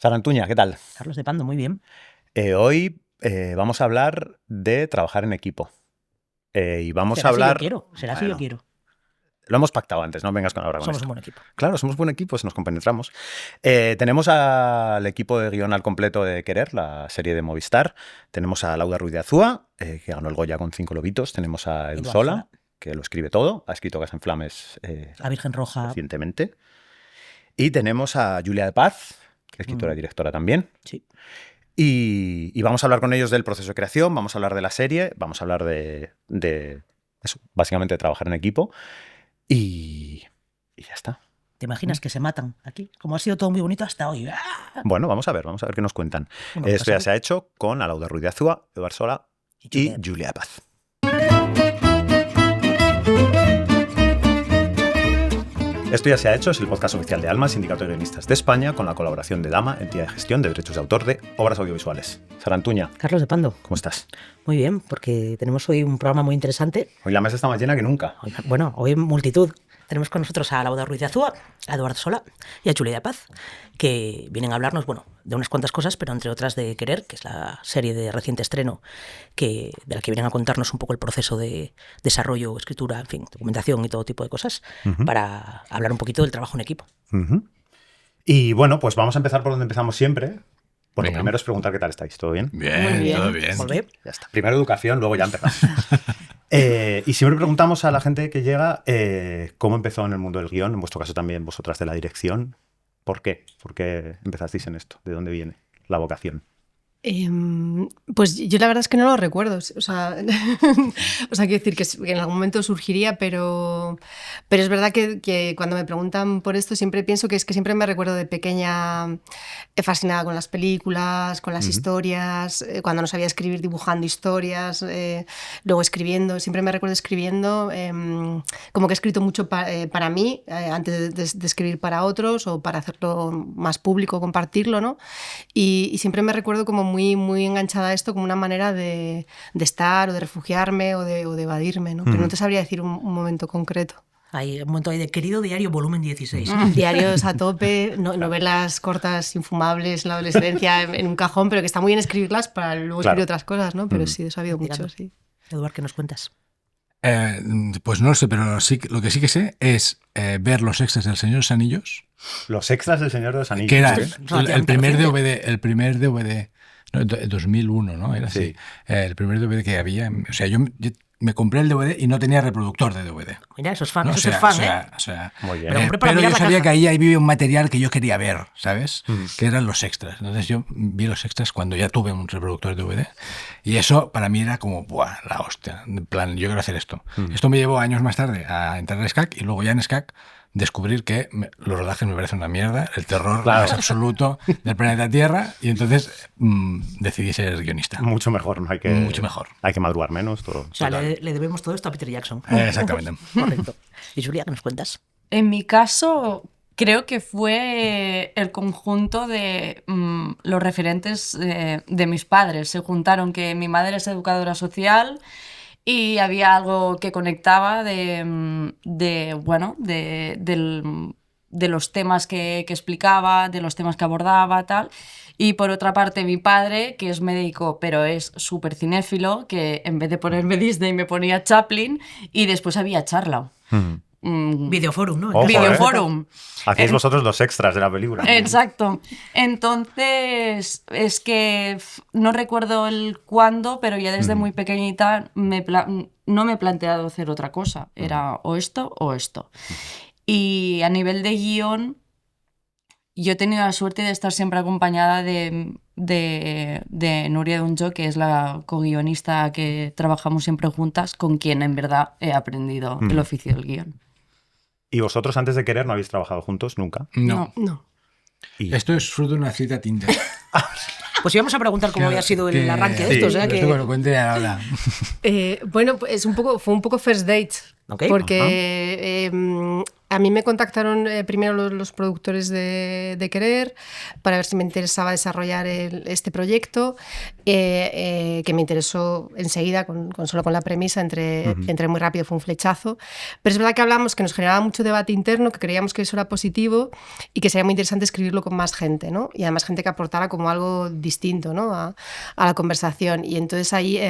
Sarantuña, ¿qué tal? Carlos de Pando, muy bien. Hoy vamos a hablar de trabajar en equipo. Y vamos Será a hablar... si yo quiero, será si yo quiero. Lo hemos pactado antes, no vengas con ahora con Somos esto. un buen equipo. Claro, somos buen equipo, nos compenetramos. Tenemos al equipo de guión al completo de Querer, la serie de Movistar. Tenemos a Laura Ruiz de Azúa, que ganó el Goya con 5 lobitos. Tenemos a Edu Eduard Sola, Sola, que lo escribe todo. Ha escrito Gas en Flames La Virgen Roja. recientemente. Y tenemos a Julia de Paz, que es escritora y directora también. Sí. Y vamos a hablar con ellos del proceso de creación, vamos a hablar de la serie, vamos a hablar de eso, básicamente de trabajar en equipo. Y ya está. ¿Te imaginas que se matan aquí? Como ha sido todo muy bonito hasta hoy. ¡Ah! Bueno, vamos a ver qué nos cuentan. Bueno, Esto ya pues se ha hecho con Alauda Ruiz de Azúa, Eduard Sola y Julia de Paz. Esto ya se ha hecho, es el podcast oficial de Alma, Sindicato de Guionistas de España, con la colaboración de Dama, entidad de gestión de derechos de autor de obras audiovisuales. Sarantuña, Carlos de Pando, ¿cómo estás? muy bien, porque tenemos hoy un programa muy interesante. Hoy la mesa está más llena que nunca. Bueno, hoy multitud. Tenemos con nosotros a Laura Ruiz de Azúa, a Eduard Sola y a Julia de Paz, que vienen a hablarnos, bueno, de unas cuantas cosas, pero entre otras de Querer, que es la serie de reciente estreno de la que vienen a contarnos un poco el proceso de desarrollo, escritura, en fin, documentación y todo tipo de cosas, para hablar un poquito del trabajo en equipo. Y bueno, pues vamos a empezar por donde empezamos siempre. Bueno, Venga. primero es preguntar qué tal estáis, ¿todo bien? Bien, Muy bien. todo bien. Volvé. Ya está. Primero educación, luego ya empezamos. Y siempre preguntamos a la gente que llega cómo empezó en el mundo del guión, en vuestro caso también vosotras de la dirección. ¿Por qué? ¿Por qué empezasteis en esto? ¿De dónde viene la vocación? Pues yo la verdad es que no lo recuerdo. O sea, quiero decir que en algún momento surgiría, pero es verdad que cuando me preguntan por esto siempre pienso que es que siempre me recuerdo de pequeña fascinada con las películas, con las historias, cuando no sabía escribir dibujando historias, luego escribiendo. Siempre me recuerdo escribiendo, como que he escrito mucho para mí, antes de escribir para otros o para hacerlo más público, compartirlo, ¿no? Y siempre me recuerdo como muy, muy enganchada a esto como una manera de estar o de refugiarme o de evadirme, ¿no? Pero no te sabría decir un momento concreto. Hay un momento ahí de querido diario volumen 16. Diarios a tope, novelas cortas, infumables en la adolescencia en un cajón, pero que está muy bien escribirlas para luego escribir otras cosas, ¿no? Pero sí, de eso ha habido mucho, sí. Eduard, ¿qué nos cuentas? Pues no lo sé, pero sí, lo que sí que sé es ver los extras del Señor de los Anillos. Los extras del Señor de los Anillos. Que era ¿Sí? el primer DVD, no, 2001, ¿no? Era así. Sí. El primer DVD que había. O sea, yo me compré el DVD y no tenía reproductor de DVD. Mira, eso es fan, ¿no? eso es fan, O sea, Muy bien. Pero compré para pero mirar yo la sabía caja. que ahí había un material que yo quería ver, ¿sabes? Que eran los extras. Entonces yo vi los extras cuando ya tuve un reproductor de DVD y eso para mí era como, ¡buah! La hostia. En plan, yo quiero hacer esto. Esto me llevó años más tarde a entrar en SCAC y luego ya en SCAC descubrir que los rodajes me parecen una mierda, el terror más absoluto del planeta Tierra, y entonces decidí ser guionista. Mucho mejor, ¿no? Mucho mejor. Hay que madrugar menos. Todo. O sea, le debemos todo esto a Peter Jackson. Exactamente. Correcto. ¿Y Julia, qué nos cuentas? En mi caso, creo que fue el conjunto de los referentes de mis padres. Se juntaron que mi madre es educadora social y había algo que conectaba de los temas que explicaba, de los temas que abordaba, tal. Y por otra parte, mi padre, que es médico, pero es súper cinéfilo, que en vez de ponerme Disney me ponía Chaplin y después había Charla. Videoforum, ¿no? Ojo, Videoforum. Hacéis vosotros los extras de la película. Exacto. Entonces, es que no recuerdo el cuándo, pero ya desde muy pequeñita no me he planteado hacer otra cosa. Era o esto o esto. Y a nivel de guión, yo he tenido la suerte de estar siempre acompañada de Núria Dunjo, que es la co-guionista que trabajamos siempre juntas, con quien en verdad he aprendido el oficio del guión. ¿Y vosotros antes de Querer no habéis trabajado juntos nunca? No. Y- Esto es fruto de una cita Tinder. Pues íbamos a preguntar cómo había sido el arranque de esto. O sea, Esto, que... bueno, cuente ahora. Bueno, pues fue un poco first date. Ok. Porque a mí me contactaron primero los productores de Querer para ver si me interesaba desarrollar este proyecto, que me interesó enseguida, solo con la premisa, entré muy rápido, fue un flechazo. Pero es verdad que hablamos que nos generaba mucho debate interno, que creíamos que eso era positivo y que sería muy interesante escribirlo con más gente, ¿no? Y además gente que aportara como algo distinto, ¿no? a la conversación. Y entonces ahí...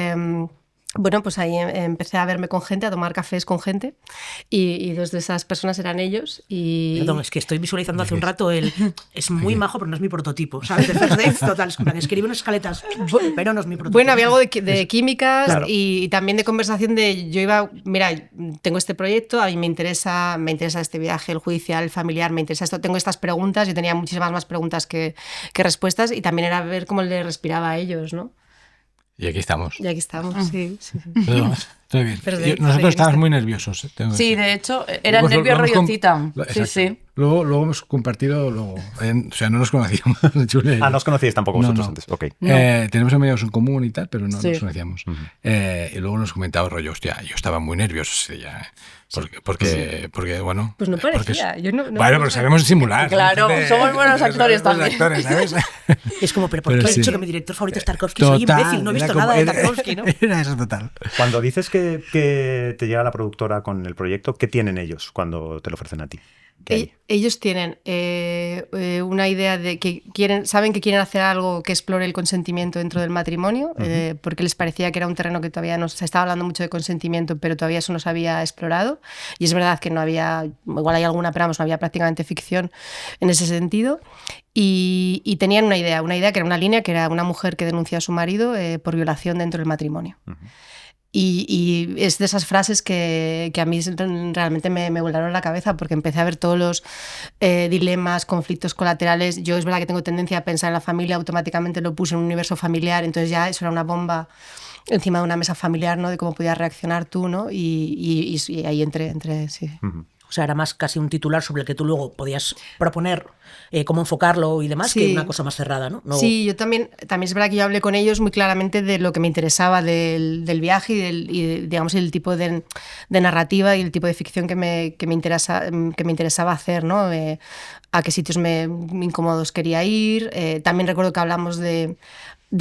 Bueno, pues ahí empecé a verme con gente, a tomar cafés con gente y dos de esas personas eran ellos. Perdón, es que estoy visualizando hace un rato es muy majo, pero no es mi prototipo, ¿sabes? De First Dates, total, es como que escribe unas escaletas, pero no es mi prototipo. Bueno, había algo de químicas, claro. y también de conversación mira, tengo este proyecto, a mí me interesa este viaje, el judicial, el familiar, me interesa esto, tengo estas preguntas, yo tenía muchísimas más preguntas que respuestas y también era ver cómo le respiraba a ellos, ¿no? Y aquí estamos. Sí. Todo bien. Nosotros estábamos muy nerviosos. Sí, de hecho, era el nervio rollocita. Sí. Luego hemos compartido, o sea, no nos conocíamos. ¿No os conocíais tampoco vosotros antes? Okay. Tenemos amigos en común y tal, pero no nos conocíamos. Y luego nos comentaba rollo, hostia, yo estaba muy nervioso ese día. Porque, bueno... Pues no parecía. Bueno, pero sabemos simular. Claro, somos buenos actores también. ¿Sabes? Es como, ¿pero por qué he dicho que mi director favorito es Tarkovsky? Soy imbécil, no he visto nada de Tarkovsky, ¿no? Era eso total. Cuando dices que te llega la productora con el proyecto, ¿qué tienen ellos cuando te lo ofrecen a ti? Ellos tienen una idea de que saben que quieren hacer algo que explore el consentimiento dentro del matrimonio, porque les parecía que era un terreno que todavía no se estaba hablando mucho de consentimiento, pero todavía eso no se había explorado. Y es verdad que no había, igual hay alguna, pero vamos, no había prácticamente ficción en ese sentido. Y tenían una idea que era una línea, que era una mujer que denuncia a su marido por violación dentro del matrimonio. Y es de esas frases que a mí realmente me volaron la cabeza, porque empecé a ver todos los dilemas, conflictos colaterales. Yo es verdad que tengo tendencia a pensar en la familia, automáticamente lo puse en un universo familiar, entonces ya eso era una bomba encima de una mesa familiar, ¿no? De cómo podías reaccionar tú, ¿no? Y ahí entré, sí. O sea, era más casi un titular sobre el que tú luego podías proponer cómo enfocarlo y demás, que una cosa más cerrada, ¿no? Sí, yo también es verdad que yo hablé con ellos muy claramente de lo que me interesaba del viaje y digamos, el tipo de narrativa y el tipo de ficción que me interesaba hacer, ¿no? A qué sitios incómodos quería ir. También recuerdo que hablamos de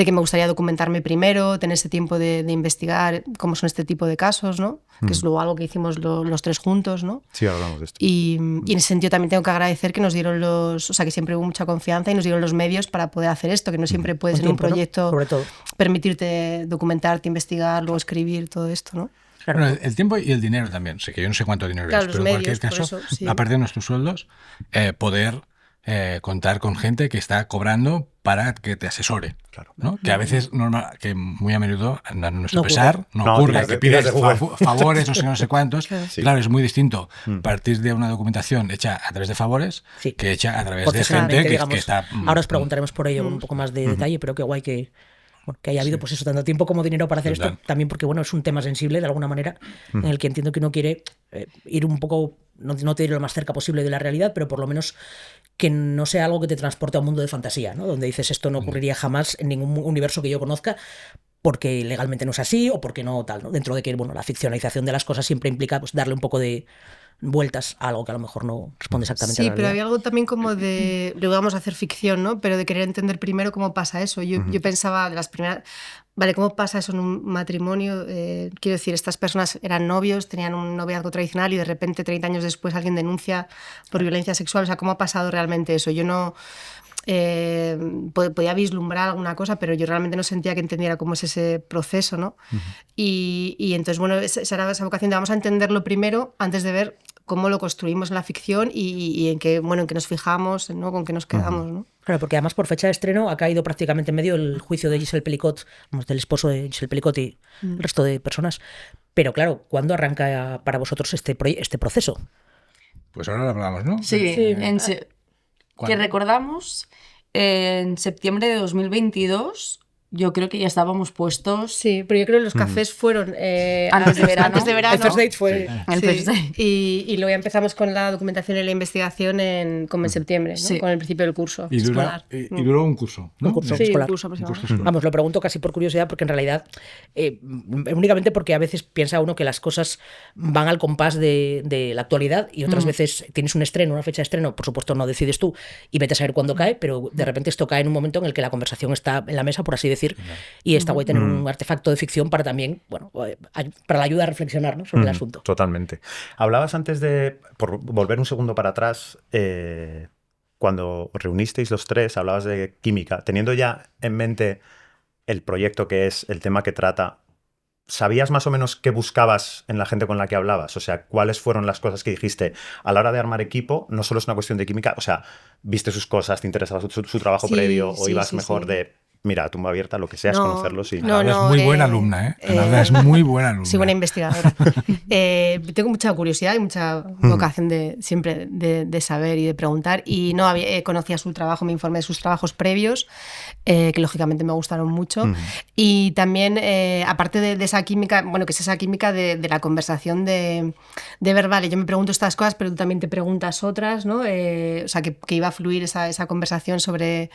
que me gustaría documentarme primero, tener ese tiempo de investigar cómo son este tipo de casos, ¿no? Que es luego algo que hicimos los tres juntos, ¿no? Sí, hablamos de esto. Y en ese sentido también tengo que agradecer que nos dieron o sea, que siempre hubo mucha confianza y nos dieron los medios para poder hacer esto, que no siempre puedes en un proyecto, ¿no? Sobre todo, permitirte documentarte, investigar, luego escribir, todo esto, ¿no? Claro. Bueno, el tiempo y el dinero también. O sea, que yo no sé cuánto dinero es, pero en cualquier caso, eso, sí. Aparte de nuestros sueldos, poder contar con gente que está cobrando para que te asesore, claro, ¿no? Que a veces, que muy a menudo, a nuestro pesar, no ocurre, que pides favores o no sé cuántos. Claro, es muy distinto partir de una documentación hecha a través de favores que hecha a través de gente que está... Ahora os preguntaremos por ello con un poco más de detalle, pero qué guay que haya habido pues eso, tanto tiempo como dinero para hacer esto, también porque bueno, es un tema sensible de alguna manera, en el que entiendo que uno quiere ir un poco, no te diré lo más cerca posible de la realidad, pero por lo menos que no sea algo que te transporte a un mundo de fantasía, ¿no? Donde dices esto no ocurriría jamás en ningún universo que yo conozca, porque legalmente no es así o porque no tal, ¿no? Dentro de que bueno, la ficcionalización de las cosas siempre implica pues darle un poco de vueltas a algo que a lo mejor no responde exactamente a la realidad. Sí, pero había algo también como de, luego vamos a hacer ficción, ¿no? Pero de querer entender primero cómo pasa eso. Yo pensaba de las primeras, vale, ¿cómo pasa eso en un matrimonio? Quiero decir, estas personas eran novios, tenían un noviazgo tradicional y de repente 30 años después alguien denuncia por violencia sexual. O sea, ¿cómo ha pasado realmente eso? Yo no... podía vislumbrar alguna cosa, pero yo realmente no sentía que entendiera cómo es ese proceso, ¿no? Y entonces, bueno, esa era esa vocación de vamos a entenderlo primero antes de ver cómo lo construimos en la ficción y en qué nos fijamos, ¿no? Con qué nos quedamos, ¿no? Claro, porque además por fecha de estreno ha caído prácticamente en medio el juicio de Giselle Pelicot, del esposo de Giselle Pelicot y el resto de personas. Pero claro, ¿cuándo arranca para vosotros este proceso? Pues ahora lo hablamos, ¿no? Sí. Que recordamos, en septiembre de 2022 yo creo que ya estábamos puestos. Sí, pero yo creo que los cafés fueron Antes de verano. Antes de verano. El first date fue... El Sí. first date. Y luego ya empezamos con la documentación y la investigación como en septiembre, ¿no? Sí. Con el principio del curso Y escolar. duró un curso, ¿no? Un curso. Sí, escolar. un curso aproximadamente. escolar. Vamos, lo pregunto casi por curiosidad, porque en realidad, únicamente porque a veces piensa uno que las cosas van al compás de la actualidad y otras veces tienes un estreno, una fecha de estreno, por supuesto no decides tú y vete a saber cuándo cae, pero de repente esto cae en un momento en el que la conversación está en la mesa, por así decir, y está guay tener un artefacto de ficción para también, bueno, para la ayuda a reflexionar, ¿no?, sobre el asunto. Totalmente. Hablabas antes de, por volver un segundo para atrás, cuando os reunisteis los tres, hablabas de química. Teniendo ya en mente el proyecto que es, el tema que trata, ¿sabías más o menos qué buscabas en la gente con la que hablabas? O sea, ¿cuáles fueron las cosas que dijiste a la hora de armar equipo? No solo es una cuestión de química, o sea, ¿viste sus cosas, te interesaba su trabajo Sí, previo o sí, ibas sí, mejor sí. de, mira, tumba abierta, lo que sea, es No, conocerlos y... no, Es muy buena alumna, ¿eh? La verdad es muy buena alumna. Sí, buena investigadora. Tengo mucha curiosidad y mucha vocación siempre de saber y de preguntar. Y no conocía su trabajo, me informé de sus trabajos previos, que lógicamente me gustaron mucho. Y también, aparte de esa química, bueno, que es esa química de la conversación de ver, vale, yo me pregunto estas cosas, pero tú también te preguntas otras, ¿no? O sea, que iba a fluir esa conversación sobre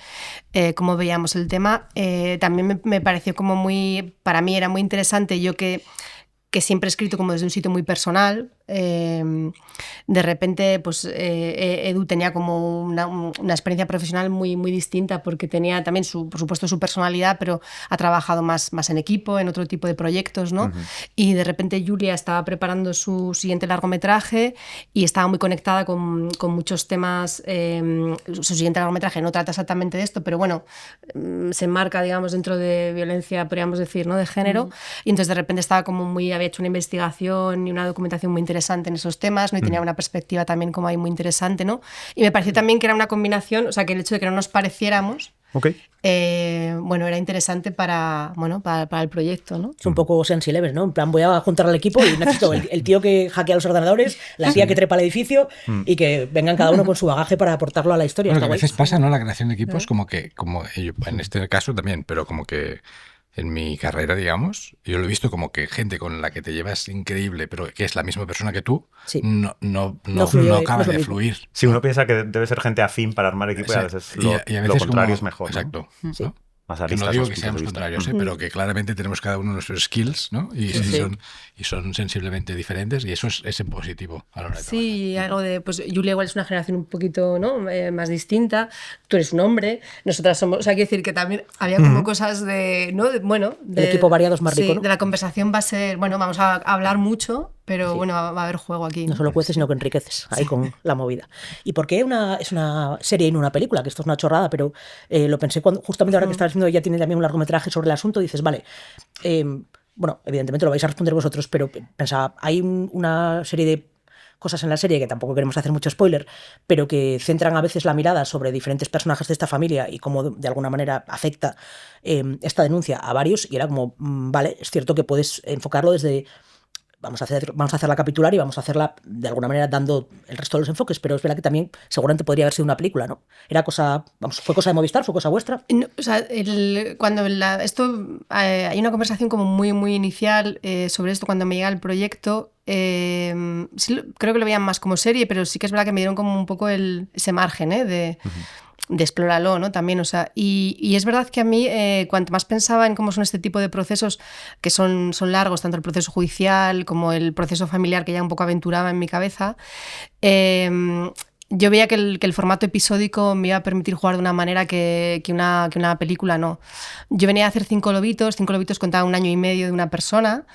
cómo veíamos el tema. También me pareció como para mí era muy interesante, yo que siempre he escrito como desde un sitio muy personal, de repente pues Edu tenía como una experiencia profesional muy, muy distinta porque tenía también por supuesto su personalidad, pero ha trabajado más en equipo, en otro tipo de proyectos, ¿no? Y de repente Julia estaba preparando su siguiente largometraje y estaba muy conectada con muchos temas. Su siguiente largometraje no trata exactamente de esto, pero bueno, se enmarca, digamos, dentro de violencia, podríamos decir, ¿no?, de género. Y entonces de repente estaba como había hecho una investigación y una documentación muy interesante en esos temas, ¿no? Y tenía una perspectiva también como ahí muy interesante, ¿no? Y me pareció también que era una combinación, o sea, que el hecho de que no nos pareciéramos, bueno, era interesante para el proyecto, ¿no? Es un poco Sense Eleven, ¿no? En plan, voy a juntar al equipo y necesito el tío que hackea los ordenadores, la tía que trepa el edificio y que vengan cada uno con su bagaje para aportarlo a la historia. Bueno, Está que a guay. veces pasa, ¿no? La creación de equipos, como en este caso también, pero como que en mi carrera, digamos, yo lo he visto como que gente con la que te llevas increíble, pero que es la misma persona que tú, Sí. no fluye, acaba no es lo de mismo. fluir. Si uno piensa que debe ser gente afín para armar equipo, y a veces lo contrario es mejor, ¿no? Exacto. Sí. ¿no? Más Que aristas, no digo más que puntos seamos de vista. contrarios, pero que claramente tenemos cada uno nuestros skills, ¿no? Y son sensiblemente diferentes, y eso es en positivo a la hora de trabajar. Sí, algo de, pues Julia igual es una generación un poquito, ¿no?, más distinta, tú eres un hombre, nosotras somos, o sea, quiero decir que también había como cosas de, ¿no? El equipo variado es más rico, sí, ¿no? de la conversación va a ser, bueno, vamos a hablar mucho, pero bueno, va a haber juego aquí. No solo cueces, sino que enriqueces ahí con la movida. ¿Y por qué es una serie y no una película? Que esto es una chorrada, pero lo pensé justamente ahora que estaba haciendo, ella tiene también un largometraje sobre el asunto, dices, vale, bueno, evidentemente lo vais a responder vosotros, pero pensaba, hay una serie de cosas en la serie que tampoco queremos hacer mucho spoiler, pero que centran a veces la mirada sobre diferentes personajes de esta familia y cómo de alguna manera afecta esta denuncia a varios, y era como, vale, es cierto que puedes enfocarlo desde... Vamos a hacerla capitular y vamos a hacerla de alguna manera dando el resto de los enfoques, pero es verdad que también seguramente podría haber sido una película, ¿no? ¿Fue cosa de Movistar? ¿Fue cosa vuestra? No, o sea, hay una conversación como muy, muy inicial sobre esto cuando me llega el proyecto. Sí, creo que lo veían más como serie, pero sí que es verdad que me dieron como un poco ese margen de explóralo, ¿no? También, o sea, y es verdad que a mí, cuanto más pensaba en cómo son este tipo de procesos, que son largos, tanto el proceso judicial como el proceso familiar, que ya un poco aventuraba en mi cabeza, yo veía que el formato episódico me iba a permitir jugar de una manera que una película no. Yo venía a hacer 5 lobitos contaba 1 año y medio de una persona,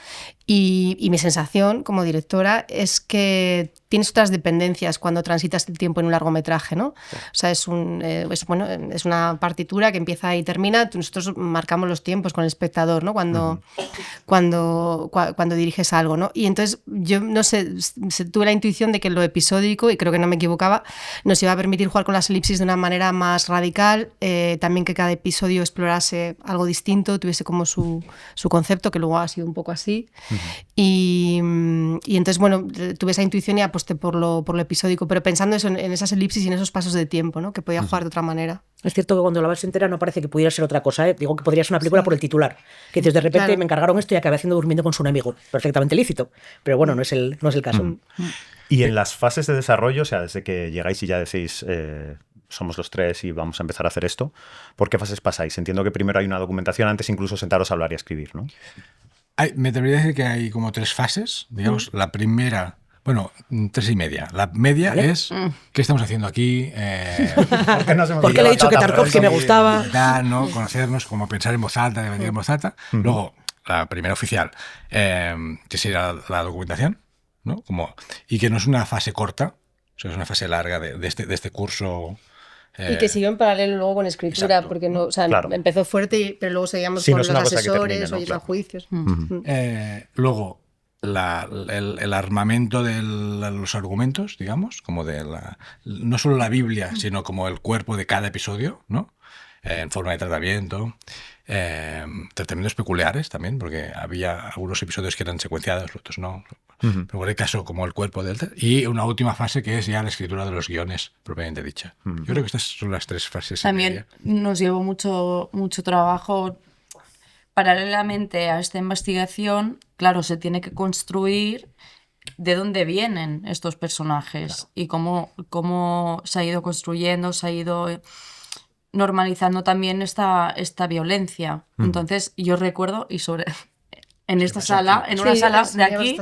y mi sensación como directora es que tienes otras dependencias cuando transitas el tiempo en un largometraje, ¿no? O sea, es una partitura que empieza y termina, nosotros marcamos los tiempos con el espectador, ¿no? Cuando diriges algo, ¿no? Y entonces yo, no sé, tuve la intuición de que lo episódico, y creo que no me equivocaba, nos iba a permitir jugar con las elipsis de una manera más radical, también que cada episodio explorase algo distinto, tuviese como su concepto, que luego ha sido un poco así. Y entonces, bueno, tuve esa intuición y aposté aposté por lo episódico, pero pensando eso en esas elipsis y en esos pasos de tiempo, ¿no? Que podía jugar de otra manera. Es cierto que cuando la ves entera no parece que pudiera ser otra cosa, ¿eh? Digo que podría ser una película por el titular. Que dices, de repente Claro. me encargaron esto y acabé haciendo Durmiendo con su enemigo. Perfectamente lícito. Pero bueno, no es el caso. Y en las fases de desarrollo, o sea, desde que llegáis y ya decís, somos los 3 y vamos a empezar a hacer esto, ¿por qué fases pasáis? Entiendo que primero hay una documentación antes incluso sentaros a hablar y a escribir, ¿no? Me debería decir que hay como 3 fases, digamos. La primera, bueno, 3 y media. La media es, ¿qué estamos haciendo aquí? ¿Por qué le he dicho que Tarkovsky me gustaba? ¿No? Conocernos, como pensar en voz alta, debatir en voz alta. Luego, la primera oficial, que sería la documentación, ¿no? Y que no es una fase corta, o sea, es una fase larga de este curso. Y que siguió en paralelo luego con escritura, Exacto. porque no, o sea, Claro. empezó fuerte, pero luego seguíamos Sí, con no es los una cosa que asesores, termine, ¿no? o ir a Claro. juicios. Luego, el armamento de los argumentos, digamos, como no solo la Biblia, sino como el cuerpo de cada episodio, ¿no? En forma de tratamiento. Tratamientos peculiares también, porque había algunos episodios que eran secuenciados, otros no. Pero en cualquier caso, como el cuerpo del... Y una última fase que es ya la escritura de los guiones, propiamente dicha. Yo creo que estas son las 3 fases. También nos llevó mucho trabajo. Paralelamente a esta investigación, claro, se tiene que construir de dónde vienen estos personajes y cómo se ha ido construyendo, se ha ido normalizando también esta violencia. Entonces, yo recuerdo, en esta sala, en una sala de aquí,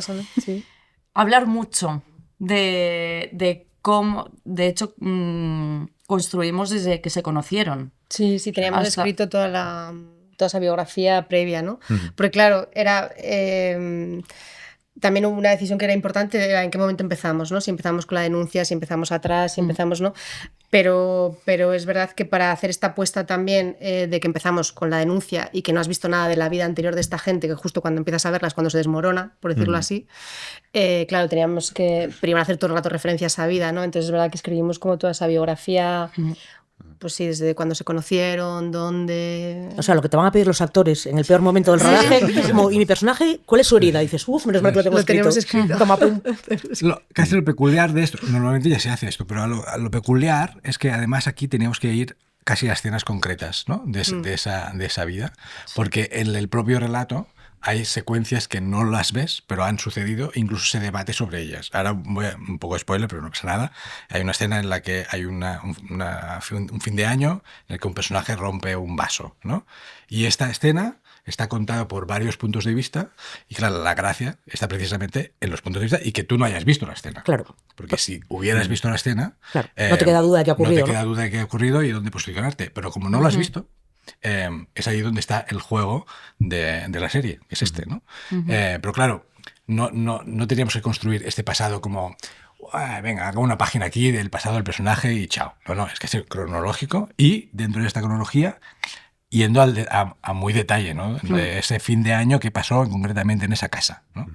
hablar mucho de cómo, de hecho, construimos desde que se conocieron. Sí, teníamos escrito toda esa biografía previa, ¿no? Porque claro, era... también hubo una decisión que era importante, era en qué momento empezamos, ¿no? Si empezamos con la denuncia, si empezamos atrás, si empezamos, ¿no? Pero es verdad que para hacer esta apuesta también de que empezamos con la denuncia y que no has visto nada de la vida anterior de esta gente, que justo cuando empiezas a verla es cuando se desmorona, por decirlo así, claro, teníamos que primero hacer todo el rato referencia a esa vida, ¿no? Entonces es verdad que escribimos como toda esa biografía... Pues sí, desde cuando se conocieron, dónde... O sea, lo que te van a pedir los actores en el peor momento del rodaje es como, ¿y mi personaje cuál es su herida? Y dices, menos mal que lo tengo tenemos escrito. Toma, pum. Casi lo peculiar de esto, normalmente ya se hace esto, pero a lo peculiar es que además aquí teníamos que ir casi a escenas concretas, ¿no? de esa vida, porque en el propio relato hay secuencias que no las ves, pero han sucedido, incluso se debate sobre ellas. Ahora voy a un poco de spoiler, pero no pasa nada. Hay una escena en la que hay un fin de año en el que un personaje rompe un vaso, ¿no? Y esta escena está contada por varios puntos de vista y claro, la gracia está precisamente en los puntos de vista y que tú no hayas visto la escena. Claro. Porque si hubieras visto la escena... Claro. No te queda duda de qué ha ocurrido. No te queda duda de qué ha ocurrido y dónde posicionarte. Pero como no lo has visto... es ahí donde está el juego de la serie, que es este, ¿no? Pero claro, no teníamos que construir este pasado como, venga, hago una página aquí del pasado del personaje y chao. No, es que es cronológico y dentro de esta cronología yendo a muy detalle, ¿no? De ese fin de año que pasó concretamente en esa casa, ¿no?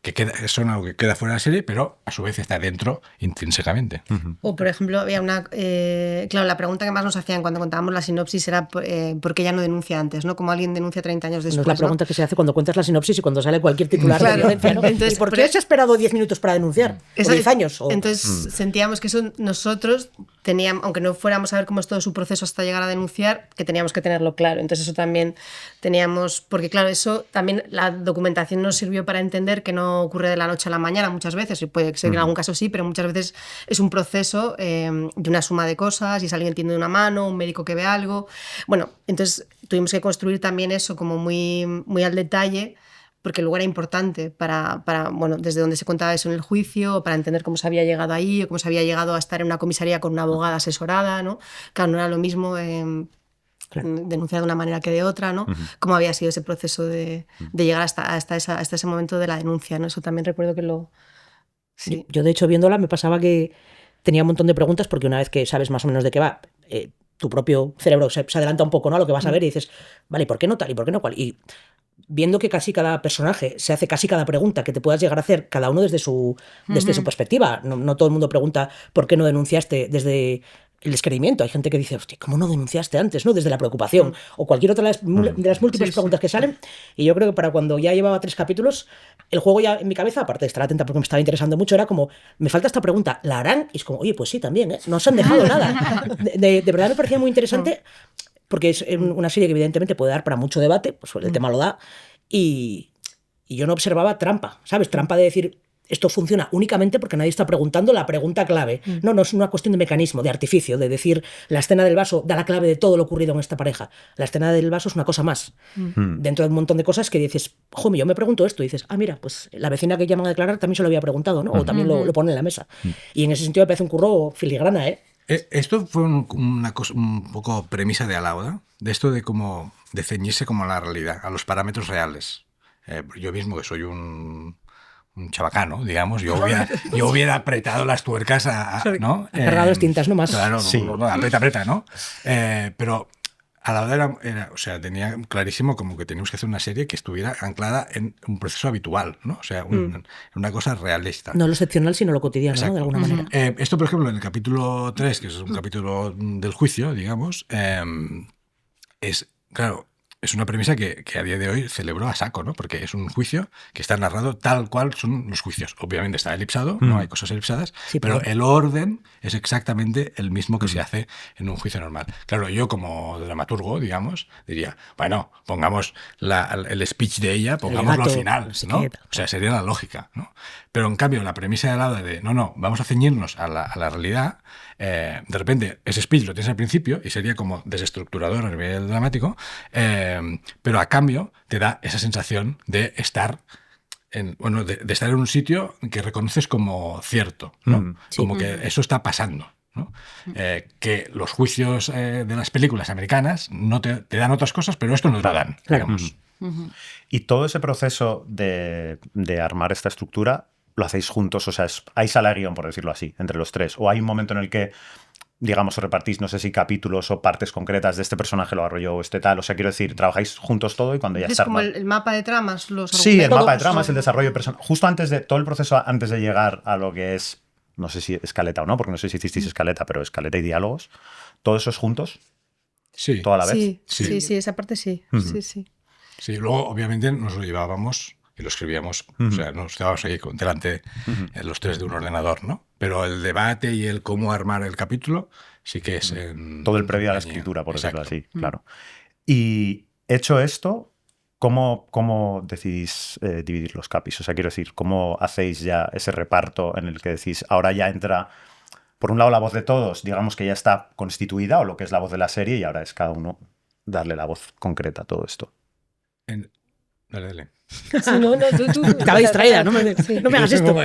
Que son algo que queda fuera de la serie, pero a su vez está dentro intrínsecamente. O, por ejemplo, había una... claro, la pregunta que más nos hacían cuando contábamos la sinopsis era ¿por qué ella no denuncia antes? ¿No? Como alguien denuncia 30 años después. No es la pregunta que se hace cuando cuentas la sinopsis y cuando sale cualquier titular de violencia, ¿no? Entonces, ¿y por qué se ha esperado 10 minutos para denunciar? ¿O 10 años? Entonces sentíamos que eso nosotros teníamos, aunque no fuéramos a ver cómo es todo su proceso hasta llegar a denunciar, que teníamos que tenerlo claro. Entonces eso también teníamos, porque claro, eso también la documentación nos sirvió para entender que no ocurre de la noche a la mañana muchas veces, y puede ser que en algún caso sí, pero muchas veces es un proceso de una suma de cosas, y si alguien tiende una mano, un médico que ve algo. Bueno, entonces tuvimos que construir también eso como muy, muy al detalle, porque luego era importante para, bueno, desde donde se contaba eso en el juicio, para entender cómo se había llegado ahí, o cómo se había llegado a estar en una comisaría con una abogada asesorada, ¿no? Claro, no era lo mismo denunciar de una manera que de otra, ¿no? Cómo había sido ese proceso de llegar hasta ese momento de la denuncia, ¿no? Eso también recuerdo que lo... Sí. Yo, de hecho, viéndola, me pasaba que tenía un montón de preguntas, porque una vez que sabes más o menos de qué va, tu propio cerebro se adelanta un poco, ¿no?, a lo que vas a ver y dices, vale, ¿por qué no tal y por qué no cual? Y viendo que casi cada personaje se hace casi cada pregunta que te puedas llegar a hacer, cada uno desde su perspectiva. No todo el mundo pregunta por qué no denunciaste desde el descreimiento. Hay gente que dice, hostia, ¿cómo no denunciaste antes? ¿No? Desde la preocupación o cualquier otra de las múltiples preguntas que salen. Y yo creo que para cuando ya llevaba 3 capítulos, el juego ya en mi cabeza, aparte de estar atenta porque me estaba interesando mucho, era como, me falta esta pregunta, ¿la harán? Y es como, oye, pues sí, también, ¿eh? No se han dejado nada. De verdad me parecía muy interesante porque es una serie que evidentemente puede dar para mucho debate, pues el tema lo da, y yo no observaba trampa, ¿sabes? Trampa de decir, esto funciona únicamente porque nadie está preguntando la pregunta clave. No es una cuestión de mecanismo, de artificio, de decir, la escena del vaso da la clave de todo lo ocurrido en esta pareja. La escena del vaso es una cosa más. Dentro de un montón de cosas que dices, joder, yo me pregunto esto, y dices, mira, pues la vecina que llaman a declarar también se lo había preguntado, ¿no? O también lo pone en la mesa. Y en ese sentido me parece un curro filigrana, ¿eh? Esto fue una cosa, un poco premisa de Alauda, de esto de ceñirse como a la realidad, a los parámetros reales. Yo mismo, que soy un chabacano, digamos, yo hubiera apretado las tuercas ¿no? Cargado las tintas, no más. Claro, no, aprieta, ¿no? Pero Alauda o sea, tenía clarísimo como que teníamos que hacer una serie que estuviera anclada en un proceso habitual, ¿no? O sea, una cosa realista. No lo excepcional, sino lo cotidiano, ¿no? De alguna manera. Esto, por ejemplo, en el capítulo 3, que es un capítulo del juicio, digamos, es, claro, es una premisa que a día de hoy celebro a saco, ¿no? Porque es un juicio que está narrado tal cual son los juicios. Obviamente está elipsado, no hay cosas elipsadas, sí, pero el orden es exactamente el mismo que se hace en un juicio normal. Claro, yo como dramaturgo, digamos, diría, bueno, pongamos el speech de ella, pongámoslo al final, ¿no? O sea, sería la lógica, ¿no? Pero en cambio, la premisa de Alauda de, no, vamos a ceñirnos a la realidad, de repente ese speech lo tienes al principio y sería como desestructurador a nivel dramático, pero a cambio te da esa sensación de estar de estar en un sitio que reconoces como cierto, ¿no? Sí. Como que eso está pasando, ¿no? Que los juicios de las películas americanas no te dan otras cosas, pero esto nos lo dan, digamos. Y todo ese proceso de armar esta estructura lo hacéis juntos, o sea, hay sala de guión, por decirlo así, entre los tres, o hay un momento en el que, digamos, os repartís, no sé si capítulos o partes concretas de este personaje lo arrolló o este tal, o sea, quiero decir, trabajáis juntos todo y cuando ya está. Es como el mapa de tramas, los sí, el mapa de tramas, el desarrollo de personajes, justo antes de todo el proceso, antes de llegar a lo que es, no sé si escaleta o no, porque no sé si hicisteis escaleta, pero escaleta y diálogos, ¿todo eso es juntos? Sí. ¿Toda la vez? Sí, esa parte sí. Sí. Sí, luego obviamente nos lo llevábamos y lo escribíamos, o sea, nos quedábamos ahí delante los tres de un ordenador, ¿no? Pero el debate y el cómo armar el capítulo sí que es en todo el previo a la escritura, por decirlo así, claro. Y hecho esto, ¿cómo decidís dividir los capis? O sea, quiero decir, ¿cómo hacéis ya ese reparto en el que decís, ahora ya entra, por un lado, la voz de todos, digamos que ya está constituida, o lo que es la voz de la serie, y ahora es cada uno darle la voz concreta a todo esto? Dale. No, tú. Estaba distraída, no me hagas esto.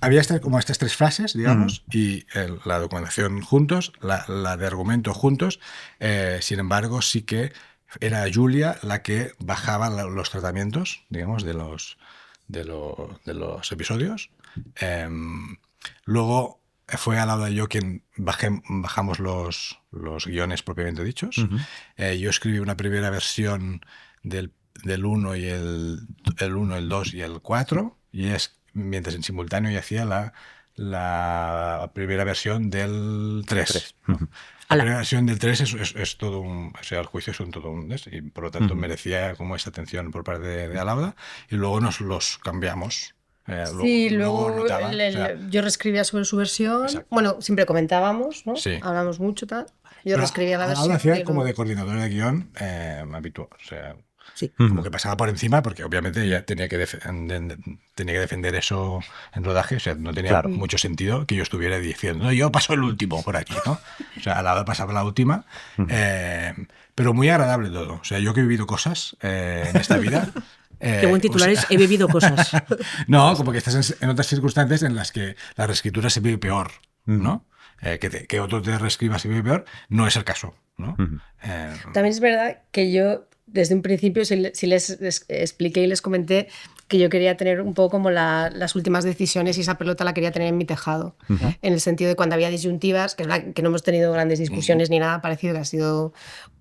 Había como estas 3 frases, digamos, y la documentación juntos, la de argumento juntos. Sin embargo, sí que era Julia la que bajaba los tratamientos, digamos, de los episodios. Luego fue Alauda y yo quien bajamos los guiones propiamente dichos. Yo escribí una primera versión del 1 y el 1, el 2 y el 4, y mientras en simultáneo yo hacía la primera versión del 3. La primera versión del 3 es todo un... O sea, el juicio es todo un... Y por lo tanto merecía como esta atención por parte de Alauda, y luego nos los cambiamos. Luego yo reescribía sobre su versión. Exacto. Bueno, siempre comentábamos, ¿no? Sí. Hablamos mucho, tal. Yo reescribía la versión. Ahora hacía como de coordinadora de guión habitual. O sea, como que pasaba por encima, porque obviamente ella tenía que defender eso en rodaje. O sea, no tenía mucho sentido que yo estuviera diciendo, no, yo paso el último por aquí, ¿no? O sea, a la hora pasaba la última. Pero muy agradable todo. O sea, yo que he vivido cosas en esta vida. Qué buen titular es, he bebido cosas. No, como que estás en otras circunstancias en las que la reescritura se vive peor, ¿no? Que otro te reescriba se vive peor, no es el caso, ¿no? También es verdad que yo desde un principio sí les expliqué y les comenté que yo quería tener un poco como las últimas decisiones y esa pelota la quería tener en mi tejado. En el sentido de cuando había disyuntivas, que no hemos tenido grandes discusiones ni nada parecido, que ha sido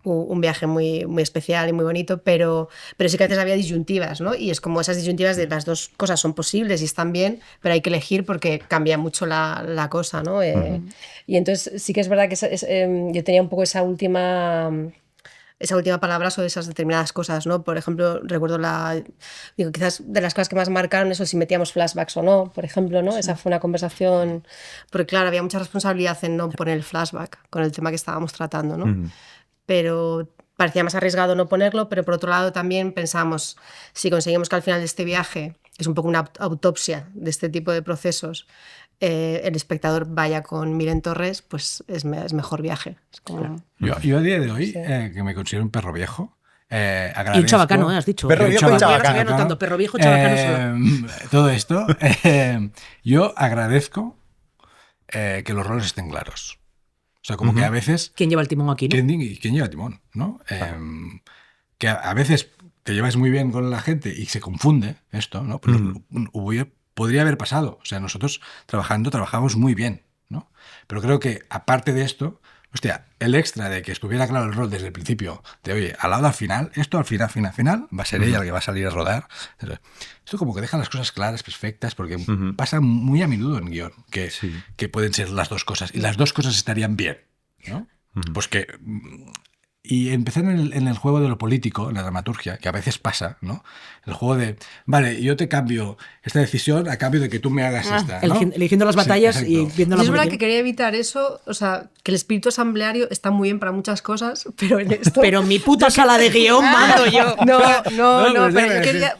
un viaje muy, muy especial y muy bonito, pero sí que a veces había disyuntivas, ¿no? Y es como esas disyuntivas de las dos cosas son posibles y están bien, pero hay que elegir porque cambia mucho la cosa, ¿no? Y entonces sí que es verdad que yo tenía un poco esa última palabra sobre esas determinadas cosas, ¿no? Por ejemplo, recuerdo quizás de las cosas que más marcaron eso, si metíamos flashbacks o no, por ejemplo, ¿no? Sí. Esa fue una conversación, porque claro, había mucha responsabilidad en no poner el flashback con el tema que estábamos tratando, ¿no? Pero parecía más arriesgado no ponerlo, pero por otro lado también pensamos, si conseguimos que al final de este viaje, que es un poco una autopsia de este tipo de procesos, el espectador vaya con Miren Torres, pues es mejor viaje. Es como... yo a día de hoy, que me considero un perro viejo, agradezco... Y un chabacano, has dicho. Perro viejo y chabacano. Estoy anotando, perro viejo, chabacano solo. Todo esto, yo agradezco que los roles estén claros. O sea, como que a veces... ¿Quién lleva el timón aquí, no? ¿Quién lleva el timón, no? Que a veces te llevas muy bien con la gente y se confunde esto, ¿no? Pero podría haber pasado. O sea, nosotros trabajamos muy bien, ¿no? Pero creo que, aparte de esto, hostia, el extra de que estuviera claro el rol desde el principio, de oye, al lado al final, esto al final va a ser ella la que va a salir a rodar. Esto como que deja las cosas claras, perfectas, porque pasa muy a menudo en guión, que pueden ser las dos cosas, y las dos cosas estarían bien, ¿no? Pues que... Y empezar en el juego de lo político, en la dramaturgia, que a veces pasa, ¿no? El juego de, vale, yo te cambio esta decisión a cambio de que tú me hagas esta, ¿no? Eligiendo las batallas y viendo la... Es verdad que quería evitar eso, o sea, que el espíritu asambleario está muy bien para muchas cosas, pero en esto... Pero en mi puta sala de guión mando yo. No, pero yo quería...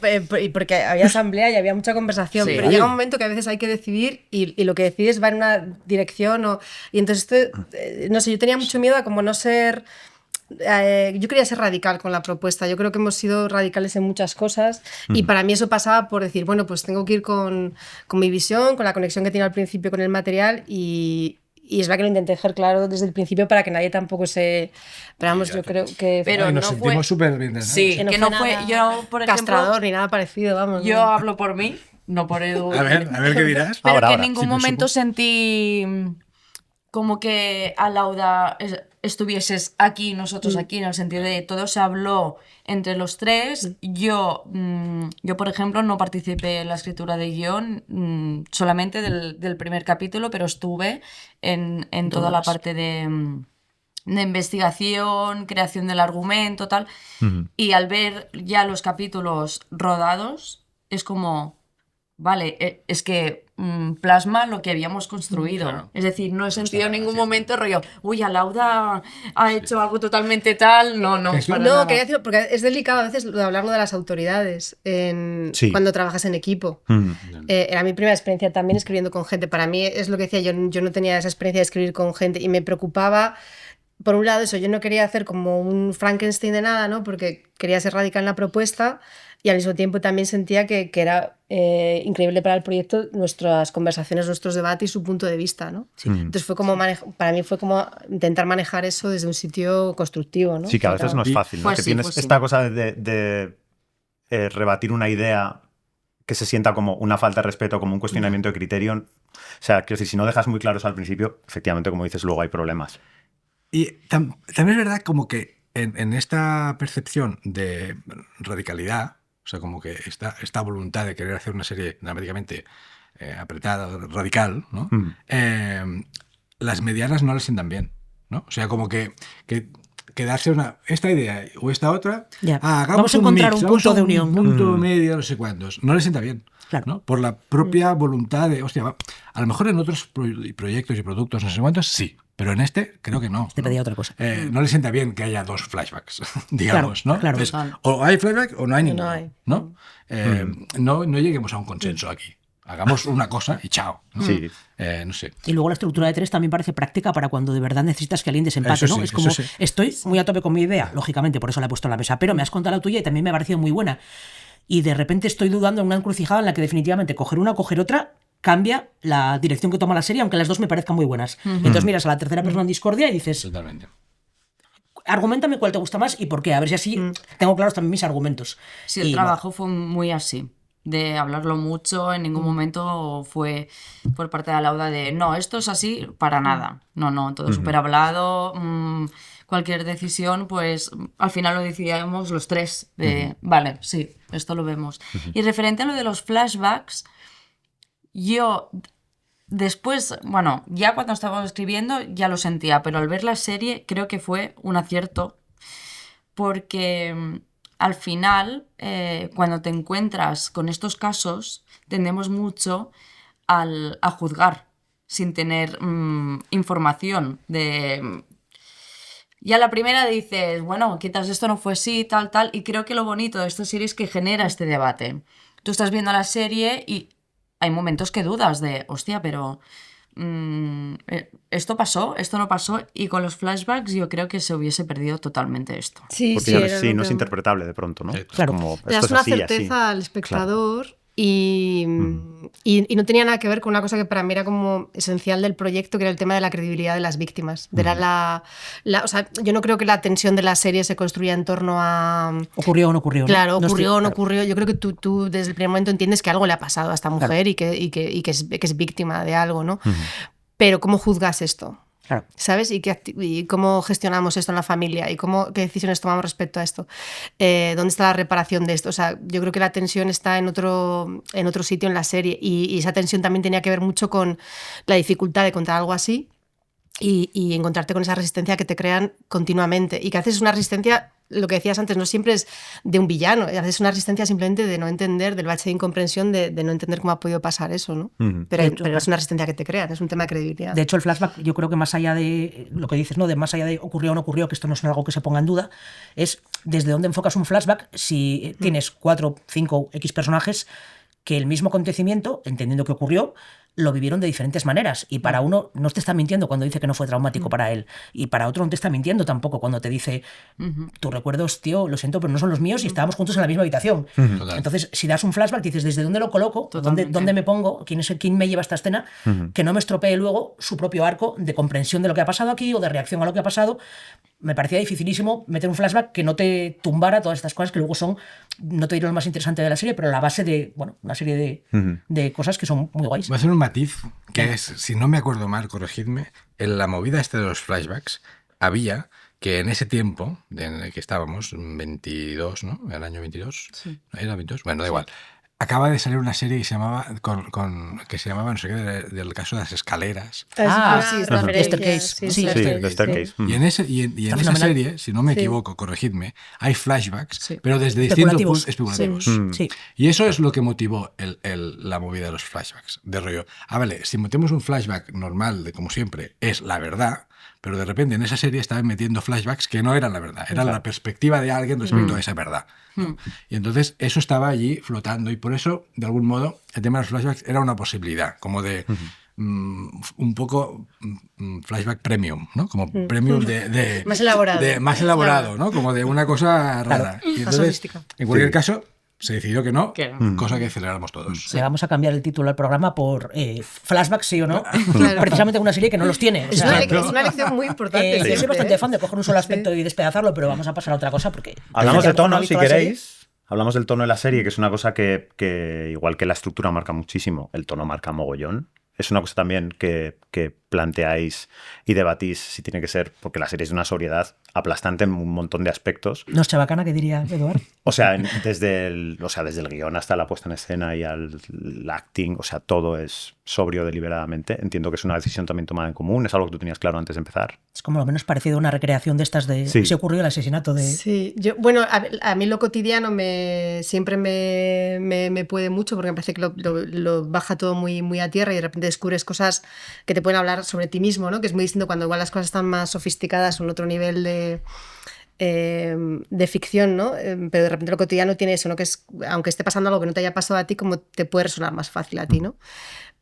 Porque había asamblea y había mucha conversación, pero llega un momento que a veces hay que decidir y lo que decides va en una dirección y entonces esto, no sé, yo tenía mucho miedo a como no ser... yo quería ser radical con la propuesta. Yo creo que hemos sido radicales en muchas cosas y para mí eso pasaba por decir, bueno, pues tengo que ir con mi visión, con la conexión que tiene al principio con el material y es verdad que lo intenté dejar claro desde el principio para que nadie tampoco se... Pero vamos, yo creo que... Pero nos sentimos súper bien, ¿no? Sí, que no fue... Yo, por ejemplo... Castrador ni nada parecido, vamos. Yo hablo por mí, no por Edu. A ver qué dirás. Pero ahora, que en ningún momento sentí como que a Lauda estuvieses aquí, nosotros aquí, en el sentido de todo se habló entre los tres. Yo, por ejemplo, no participé en la escritura de guión, solamente del primer capítulo, pero estuve en toda la parte de investigación, creación del argumento, tal. Y al ver ya los capítulos rodados, es como, vale, es que plasma lo que habíamos construido. Claro. Es decir, no he sentido en ningún momento rollo, uy, Alauda ha hecho algo totalmente tal. No, quería decir, porque es delicado a veces hablarlo de las autoridades cuando trabajas en equipo. Era mi primera experiencia también escribiendo con gente. Para mí es lo que decía, yo no tenía esa experiencia de escribir con gente y me preocupaba. Por un lado eso, yo no quería hacer como un Frankenstein de nada, ¿no? Porque quería ser radical en la propuesta y al mismo tiempo también sentía que era increíble para el proyecto nuestras conversaciones, nuestros debates y su punto de vista, ¿no? Sí. Entonces fue como para mí fue como intentar manejar eso desde un sitio constructivo, ¿no? Sí, que a veces no es fácil, ¿no? Pues que tienes esta cosa de rebatir una idea que se sienta como una falta de respeto, como un cuestionamiento de criterio. O sea, quiero decir, si no dejas muy claros al principio, efectivamente, como dices, luego hay problemas. Y también es verdad como que en esta percepción de radicalidad, o sea, como que esta voluntad de querer hacer una serie dramáticamente apretada, radical, ¿no? Las medianas no les sientan bien, ¿no? O sea, como que darse esta idea o esta otra, vamos a encontrar un punto de unión, un punto medio, no sé cuántos, no les sienta bien. Claro. ¿No? Por la propia voluntad de, hostia, a lo mejor en otros proyectos y productos, no sé cuántos, sí, pero en este creo que no. Te pedía otra cosa. No le sienta bien que haya dos flashbacks, digamos, claro, ¿no? Claro. Entonces, o hay flashback o no hay ninguno, ¿no? No lleguemos a un consenso aquí. Hagamos una cosa y chao, ¿no? Sí. No sé. Y luego la estructura de 3 también parece práctica para cuando de verdad necesitas que alguien desempate, ¿no? Es como, estoy muy a tope con mi idea, lógicamente, por eso la he puesto en la mesa, pero me has contado la tuya y también me ha parecido muy buena. Y de repente estoy dudando en una encrucijada en la que definitivamente coger una o coger otra cambia la dirección que toma la serie, aunque las dos me parezcan muy buenas. Entonces miras a la tercera persona en discordia y dices... Totalmente. argumentame cuál te gusta más y por qué, a ver si así tengo claros también mis argumentos. Sí, el Y, trabajo fue muy así, de hablarlo mucho, en ningún momento fue por parte de Lauda de no, esto es así para nada. No, todo súper hablado, cualquier decisión, pues al final lo decidíamos los tres, de vale, sí, esto lo vemos. Y referente a lo de los flashbacks, yo después, bueno, ya cuando estaba escribiendo ya lo sentía, pero al ver la serie creo que fue un acierto porque al final, cuando te encuentras con estos casos, tendemos mucho a juzgar sin tener información de... Ya la primera dices, bueno, quizás esto no fue así, tal, y creo que lo bonito de esta serie es que genera este debate. Tú estás viendo la serie y hay momentos que dudas de, hostia, pero esto pasó, esto no pasó, y con los flashbacks yo creo que se hubiese perdido totalmente esto. Sí, Porque sí, ya era lo no es que- interpretable de pronto, ¿no? Sí, Es claro. como, Le esto das es una así, así. certeza al espectador y no tenía nada que ver con una cosa que para mí era como esencial del proyecto, que era el tema de la credibilidad de las víctimas. Era o sea, yo no creo que la tensión de la serie se construya en torno a... ocurrió o no ocurrió. Claro, ¿no? ocurrió o no Claro. ocurrió. Yo creo que tú desde el primer momento entiendes que algo le ha pasado a esta mujer y que es víctima de algo, ¿no? Pero ¿cómo juzgas esto? Claro. ¿Sabes? Y cómo gestionamos esto en la familia y qué decisiones tomamos respecto a esto. ¿Dónde está la reparación de esto? O sea, yo creo que la tensión está en otro sitio en la serie y esa tensión también tenía que ver mucho con la dificultad de contar algo así y encontrarte con esa resistencia que te crean continuamente y que haces una resistencia, lo que decías antes, no siempre es de un villano, haces una resistencia simplemente de no entender, del bache de incomprensión, de no entender cómo ha podido pasar eso, ¿no? Pero es una resistencia que te crean, es un tema de credibilidad. De hecho, el flashback, yo creo que más allá de lo que dices, ¿no? De más allá de ocurrió o no ocurrió, que esto no es algo que se ponga en duda, es desde dónde enfocas un flashback si tienes 4, 5, X personajes que el mismo acontecimiento, entendiendo que ocurrió, lo vivieron de diferentes maneras. Y para uno no te está mintiendo cuando dice que no fue traumático para él. Y para otro no te está mintiendo tampoco cuando te dice tus recuerdos, tío, lo siento, pero no son los míos y estábamos juntos en la misma habitación. Total. Entonces, si das un flashback, dices, ¿desde dónde lo coloco? ¿Dónde me pongo? ¿Quién me lleva esta escena? Que no me estropee luego su propio arco de comprensión de lo que ha pasado aquí o de reacción a lo que ha pasado. Me parecía dificilísimo meter un flashback que no te tumbara todas estas cosas que luego son, no te diré lo más interesante de la serie, pero la base de, bueno, una serie de cosas que son muy guays. Voy a hacer un matiz, que es, si no me acuerdo mal, corregidme, en la movida de los flashbacks había que en ese tiempo en el que estábamos, 22, ¿no? El año 22. Sí. ¿Era 22? Bueno, da igual. Acaba de salir una serie que se llamaba, que se llamaba no sé qué, del caso de las escaleras. Sí, The Staircase. sí, Sí, The Staircase. Y en, esa fenomenal. serie, si no me equivoco, corregidme, hay flashbacks, pero desde distintos Especulativos. puntos especulativos. Sí. Y eso es lo que motivó la movida de los flashbacks. De rollo, vale, si metemos un flashback normal, de como siempre, es la verdad, pero de repente en esa serie estaban metiendo flashbacks que no eran la verdad, eran la perspectiva de alguien respecto a esa verdad, ¿no? Y entonces eso estaba allí flotando y por eso, de algún modo, el tema de los flashbacks era una posibilidad, como de un poco flashback premium, ¿no? Como premium de Más elaborado. más elaborado, ¿no? Como de una cosa rara. Y entonces, sofisticado. en cualquier caso, se decidió que no, Que no. cosa que celebramos todos. Le vamos a cambiar el título al programa por flashbacks, sí o no. Claro. Precisamente una serie que no los tiene. O Es sea, una lección muy importante. yo soy siempre, bastante ¿eh? fan de coger un solo aspecto y despedazarlo, pero vamos a pasar a otra cosa porque... Hablamos de a lo mejor no ha tono, visto si la serie. queréis. Hablamos del tono de la serie, que es una cosa que igual que la estructura marca muchísimo, el tono marca mogollón. Es una cosa también que planteáis y debatís si tiene que ser, porque la serie es de una sobriedad aplastante en un montón de aspectos. No es chabacana, que diría Eduard. O sea, desde el guión hasta la puesta en escena y al acting, o sea, todo es sobrio deliberadamente. Entiendo que es una decisión también tomada en común, es algo que tú tenías claro antes de empezar. Es como lo menos parecido a una recreación de estas de... Sí. Se ocurrió el asesinato de... Sí, bueno, a mí lo cotidiano siempre me puede mucho porque me parece que lo baja todo muy, muy a tierra y de repente descubres cosas que te pueden hablar sobre ti mismo, ¿no? Que es muy distinto cuando igual las cosas están más sofisticadas o en otro nivel de ficción, ¿no? Pero de repente lo cotidiano tiene eso, ¿no? Que es, aunque esté pasando algo que no te haya pasado a ti, como te puede resonar más fácil a ti, ¿no?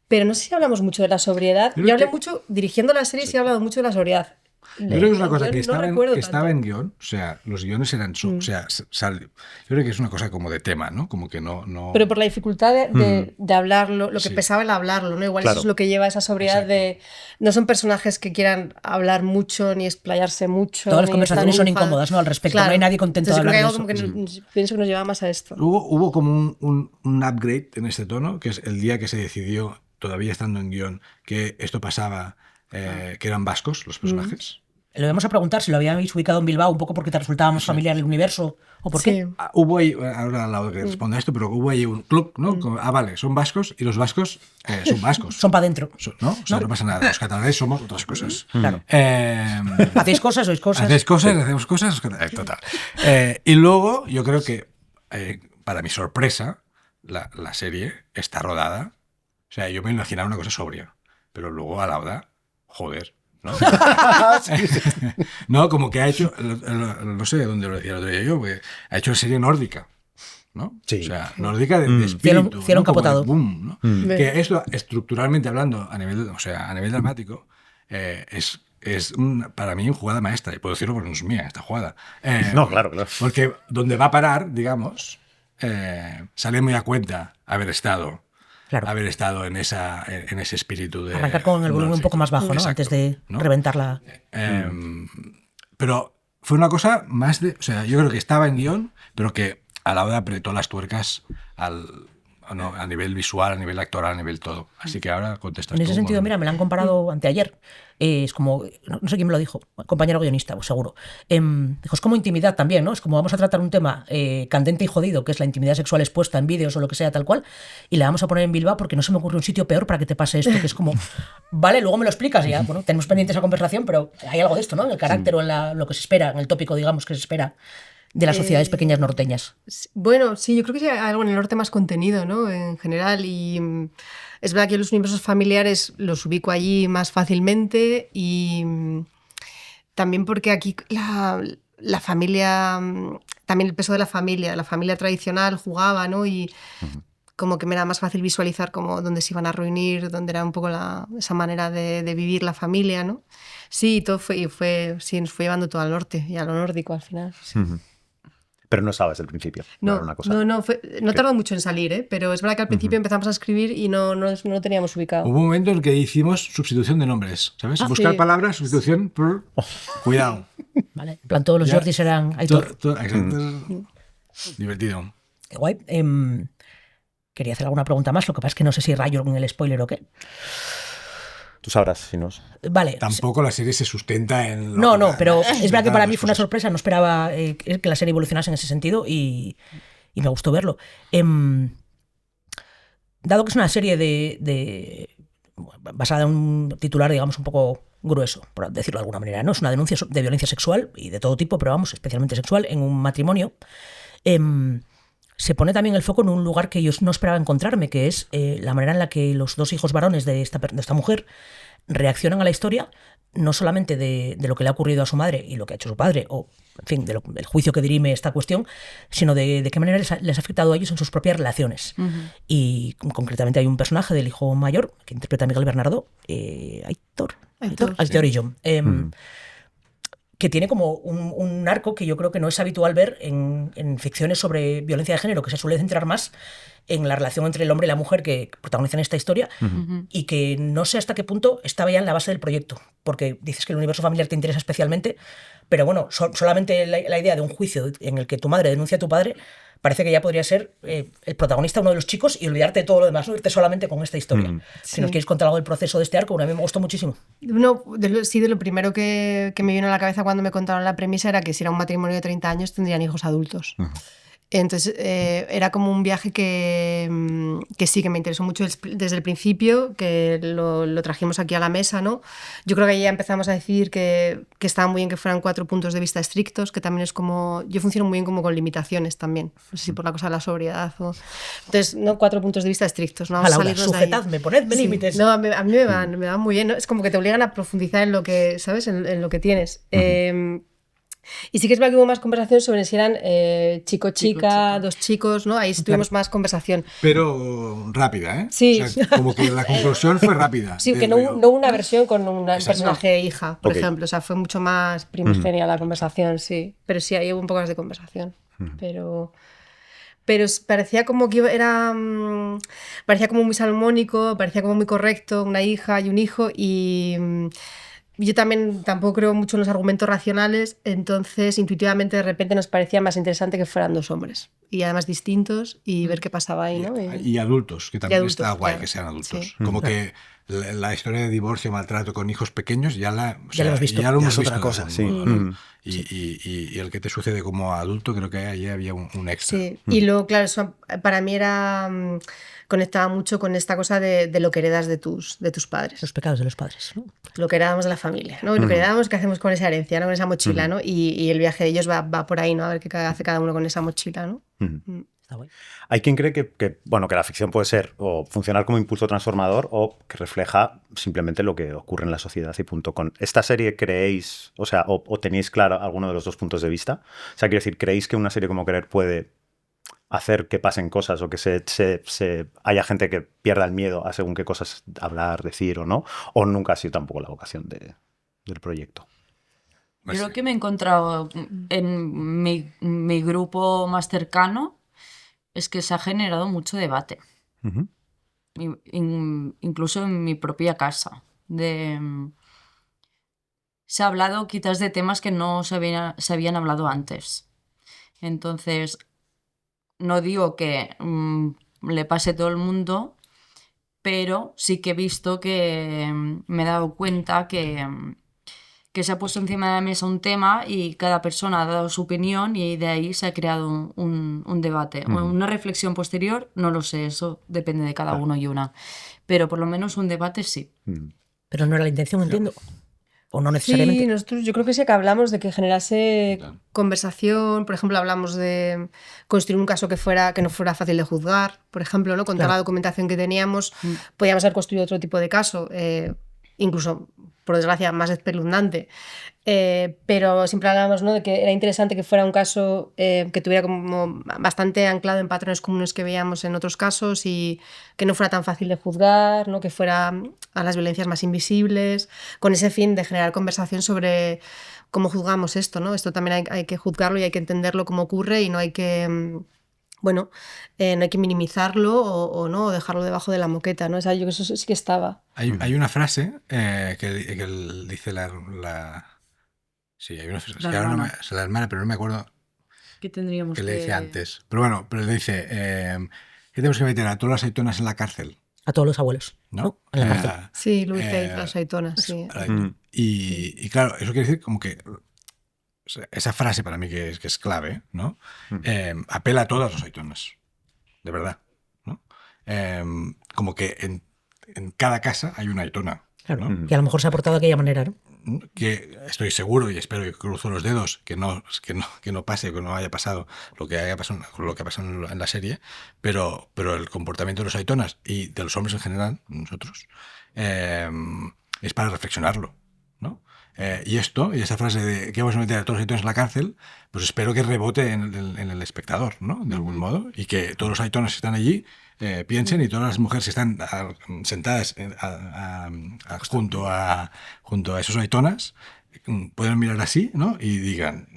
Pero no sé si hablamos mucho de la sobriedad. Yo hablé mucho, dirigiendo la serie, sí he hablado mucho de la sobriedad. Yo creo que es una cosa Yo que no estaba, recuerdo que estaba tanto. en guión, o sea, los guiones eran... O sea, yo creo que es una cosa como de tema, ¿no? Como que no... Pero por la dificultad de hablarlo, lo que Sí. pesaba el hablarlo, ¿no? Igual Claro. eso es lo que lleva a esa sobriedad de... No son personajes que quieran hablar mucho, ni explayarse mucho. Todas las ni conversaciones estar son enfadados. incómodas, ¿no? Al respecto. No hay nadie contento Entonces, de creo hablar que de hay algo como que pienso que nos lleva más a esto. Hubo como un upgrade en este tono, que es el día que se decidió, todavía estando en guión, que esto pasaba, que eran vascos los personajes. Lo íbamos a preguntar si lo habíais ubicado en Bilbao un poco porque te resultaba más familiar el universo o por qué. Hubo ahí, ahora Laura que responda a esto, pero hubo ahí un club, ¿no? Vale, son vascos y los vascos son vascos. Son para adentro. ¿No? O sea, no pasa nada. Los catalanes somos otras cosas. Claro. Eh, Hacéis cosas, sois cosas. Hacéis cosas, hacemos cosas. Total. Y luego, yo creo que, para mi sorpresa, la serie está rodada. O sea, yo me imaginaba una cosa sobria. Pero luego a Lauda, joder. ¿No? No, como que ha hecho, no sé dónde lo decía el otro día yo, porque ha hecho serie nórdica. ¿No? Sí. O sea, nórdica de espíritu. Cielo ¿no? Como encapotado. de boom, ¿no? Que esto, estructuralmente hablando, a nivel dramático, es para mí una jugada maestra. Y puedo decirlo porque no es mía esta jugada. No, claro. Porque donde va a parar, digamos, sale muy a cuenta haber estado en ese espíritu de... Arrancar con el volumen un poco más bajo, ¿no? Exacto, Antes de ¿no? reventarla. Pero fue una cosa más de... O sea, yo creo que estaba en guión, pero que a la hora apretó las tuercas a nivel visual, a nivel actoral, a nivel todo. Así que ahora contestas En tú, ese sentido, Manu. mira, me la han comparado anteayer. Es como, no sé quién me lo dijo, compañero guionista, pues seguro. Dijo, es como intimidad también, ¿no? Es como vamos a tratar un tema candente y jodido, que es la intimidad sexual expuesta en vídeos o lo que sea, tal cual, y la vamos a poner en Bilbao porque no se me ocurre un sitio peor para que te pase esto, que es como, vale, luego me lo explicas y ya, bueno, tenemos pendiente esa conversación, pero hay algo de esto, ¿no? En el carácter o en lo que se espera, en el tópico, digamos, que se espera de las sociedades pequeñas norteñas. Bueno, sí, yo creo que sí hay algo en el norte más contenido, ¿no? En general, y es verdad que los universos familiares los ubico allí más fácilmente y también porque aquí la familia, también el peso de la familia tradicional jugaba, ¿no? Y como que me era más fácil visualizar como dónde se iban a reunir, dónde era un poco esa manera de vivir la familia, ¿no? Sí, todo sí, nos fue llevando todo al norte y a lo nórdico al final. Sí. Pero no sabes al principio. No, Una cosa. no tardó mucho en salir, ¿eh? Pero es verdad que al principio empezamos a escribir y no lo teníamos ubicado. Hubo un momento en el que hicimos sustitución de nombres, ¿sabes? Buscar sí. palabras, sustitución, cuidado. ¿Vale? En plan, todos los Ya. Jordis eran Aitor. Exacto. Divertido. Qué guay. Quería hacer alguna pregunta más, lo que pasa es que no sé si rayo en el spoiler o qué. Tú sabrás si nos... Vale. Tampoco la serie se sustenta en... No, pero es verdad que para mí las fue una cosas. sorpresa, no esperaba que la serie evolucionase en ese sentido y me gustó verlo. Dado que es una serie basada en un titular, digamos, un poco grueso, por decirlo de alguna manera, ¿no? Es una denuncia de violencia sexual y de todo tipo, pero vamos, especialmente sexual, en un matrimonio. Se pone también el foco en un lugar que yo no esperaba encontrarme, que es la manera en la que los dos hijos varones de esta mujer reaccionan a la historia, no solamente de lo que le ha ocurrido a su madre y lo que ha hecho su padre, o en fin, del juicio que dirime esta cuestión, sino de qué manera les ha afectado a ellos en sus propias relaciones. Y concretamente hay un personaje del hijo mayor, que interpreta a Miguel Bernardo, Aitor Illón, que tiene como un arco que yo creo que no es habitual ver en ficciones sobre violencia de género, que se suele centrar más en la relación entre el hombre y la mujer que protagonizan esta historia, y que no sé hasta qué punto estaba ya en la base del proyecto, porque dices que el universo familiar te interesa especialmente, pero bueno, solamente la idea de un juicio en el que tu madre denuncia a tu padre parece que ya podría ser el protagonista, uno de los chicos, y olvidarte de todo lo demás, no irte solamente con esta historia. Si nos quieres contar algo del proceso de este arco, bueno, a mí me gustó muchísimo. No, de lo primero que me vino a la cabeza cuando me contaron la premisa era que si era un matrimonio de 30 años tendrían hijos adultos. Entonces era como un viaje que sí, que me interesó mucho desde el principio, que lo trajimos aquí a la mesa, ¿no? Yo creo que ya empezamos a decir que estaba muy bien que fueran 4 puntos de vista estrictos, que también es como... Yo funciono muy bien como con limitaciones también, no sé si por la cosa de la sobriedad o... Entonces, no 4 puntos de vista estrictos, ¿no? A Laura, sujetadme, ponedme límites. No, a mí me van muy bien, ¿no? Es como que te obligan a profundizar en lo que, ¿sabes? En lo que tienes. Y sí que es verdad que hubo más conversación sobre si eran chico-chica, Chico-chica. dos chicos, ¿no? Ahí sí tuvimos más conversación. Pero rápida, ¿eh? Sí. O sea, como que la conclusión fue rápida. Sí, que no hubo una versión con un personaje hija, por Ok. ejemplo. O sea, fue mucho más primigenia la conversación, sí. Pero sí, ahí hubo un poco más de conversación. Pero parecía como que parecía como muy salomónico, parecía como muy correcto, una hija y un hijo, y yo también tampoco creo mucho en los argumentos racionales, entonces intuitivamente de repente nos parecía más interesante que fueran dos hombres, y además distintos, y ver qué pasaba ahí, ¿no? Y adultos, que también adultos, está guay claro. que sean adultos. Sí. Como que la historia de divorcio, maltrato con hijos pequeños, ya la hemos visto. Ya lo Ya hemos es otra visto cosa, de sí. algún modo, ¿no? Y el que te sucede como adulto, creo que ahí había un extra. Sí, y luego, claro, eso para mí era conectaba mucho con esta cosa de lo que heredas de tus padres, Los pecados de los padres, ¿no? lo que heredamos de la familia, ¿no? Y lo que heredamos, qué hacemos con esa herencia, ¿no? Con esa mochila, ¿no? Y el viaje de ellos va por ahí, ¿no? A ver qué hace cada uno con esa mochila, ¿no? Está guay. Hay quien cree bueno, que la ficción puede ser o funcionar como impulso transformador o que refleja simplemente lo que ocurre en la sociedad y punto. ¿Con esta serie creéis, o sea, o tenéis claro alguno de los dos puntos de vista? O sea, quiero decir, ¿creéis que una serie como Querer puede hacer que pasen cosas o que haya gente que pierda el miedo a según qué cosas hablar, decir o no? ¿O nunca ha sido tampoco la vocación del proyecto? Pues Yo sí. lo que me he encontrado en mi grupo más cercano es que se ha generado mucho debate, Ujú. incluso en mi propia casa. Se ha hablado quizás de temas que no se habían hablado antes. Entonces, no digo que le pase a todo el mundo, pero sí que he visto que me he dado cuenta que se ha puesto encima de la mesa un tema y cada persona ha dado su opinión y de ahí se ha creado un debate. Una reflexión posterior, no lo sé, eso depende de cada uno y una. Pero por lo menos un debate sí. Pero no era la intención, entiendo. O no Sí, necesariamente. nosotros yo creo que sí que hablamos de que generase conversación, por ejemplo, hablamos de construir un caso que no fuera fácil de juzgar, por ejemplo, ¿no? Con toda la documentación que teníamos, podíamos haber construido otro tipo de caso, incluso, por desgracia, más espeluznante. Pero siempre hablábamos, ¿no? De que era interesante que fuera un caso que tuviera como bastante anclado en patrones comunes que veíamos en otros casos y que no fuera tan fácil de juzgar, ¿no? Que fuera a las violencias más invisibles, con ese fin de generar conversación sobre cómo juzgamos esto, ¿no? Esto también hay que juzgarlo y hay que entenderlo cómo ocurre y no hay que... no hay que minimizarlo o no, o dejarlo debajo de la moqueta, ¿no? O sea, yo creo que eso sí que estaba. Hay una frase que dice sí, hay una frase. La Que ahora hermana. la hermana, pero no me acuerdo ¿Qué tendríamos que le dice antes. Pero bueno, pero le dice que tenemos que meter a todas las aceitunas en la cárcel, A todos los abuelos, ¿no? ¿no? En la cárcel. Sí, Luis las aceitonas, sí. Y claro, eso quiere decir como que esa frase para mí que es clave, ¿no? Apela a todas las aceitunas, de verdad, ¿no? Como que en cada casa hay una aceituna. Claro. ¿no? Que a lo mejor se ha portado de aquella manera, ¿no? Que estoy seguro y espero y cruzo los dedos que no pase, que no haya pasado lo que ha pasado en la serie, pero el comportamiento de los aitonas y de los hombres en general, nosotros, es para reflexionarlo, ¿no? Y esa frase de que vamos a meter a todos los aitonas en la cárcel, pues espero que rebote en el espectador, ¿no? De algún modo, y que todos los aitonas que están allí piensen y todas las mujeres que están sentadas junto a esos aitonas pueden mirar así, ¿no? Y digan,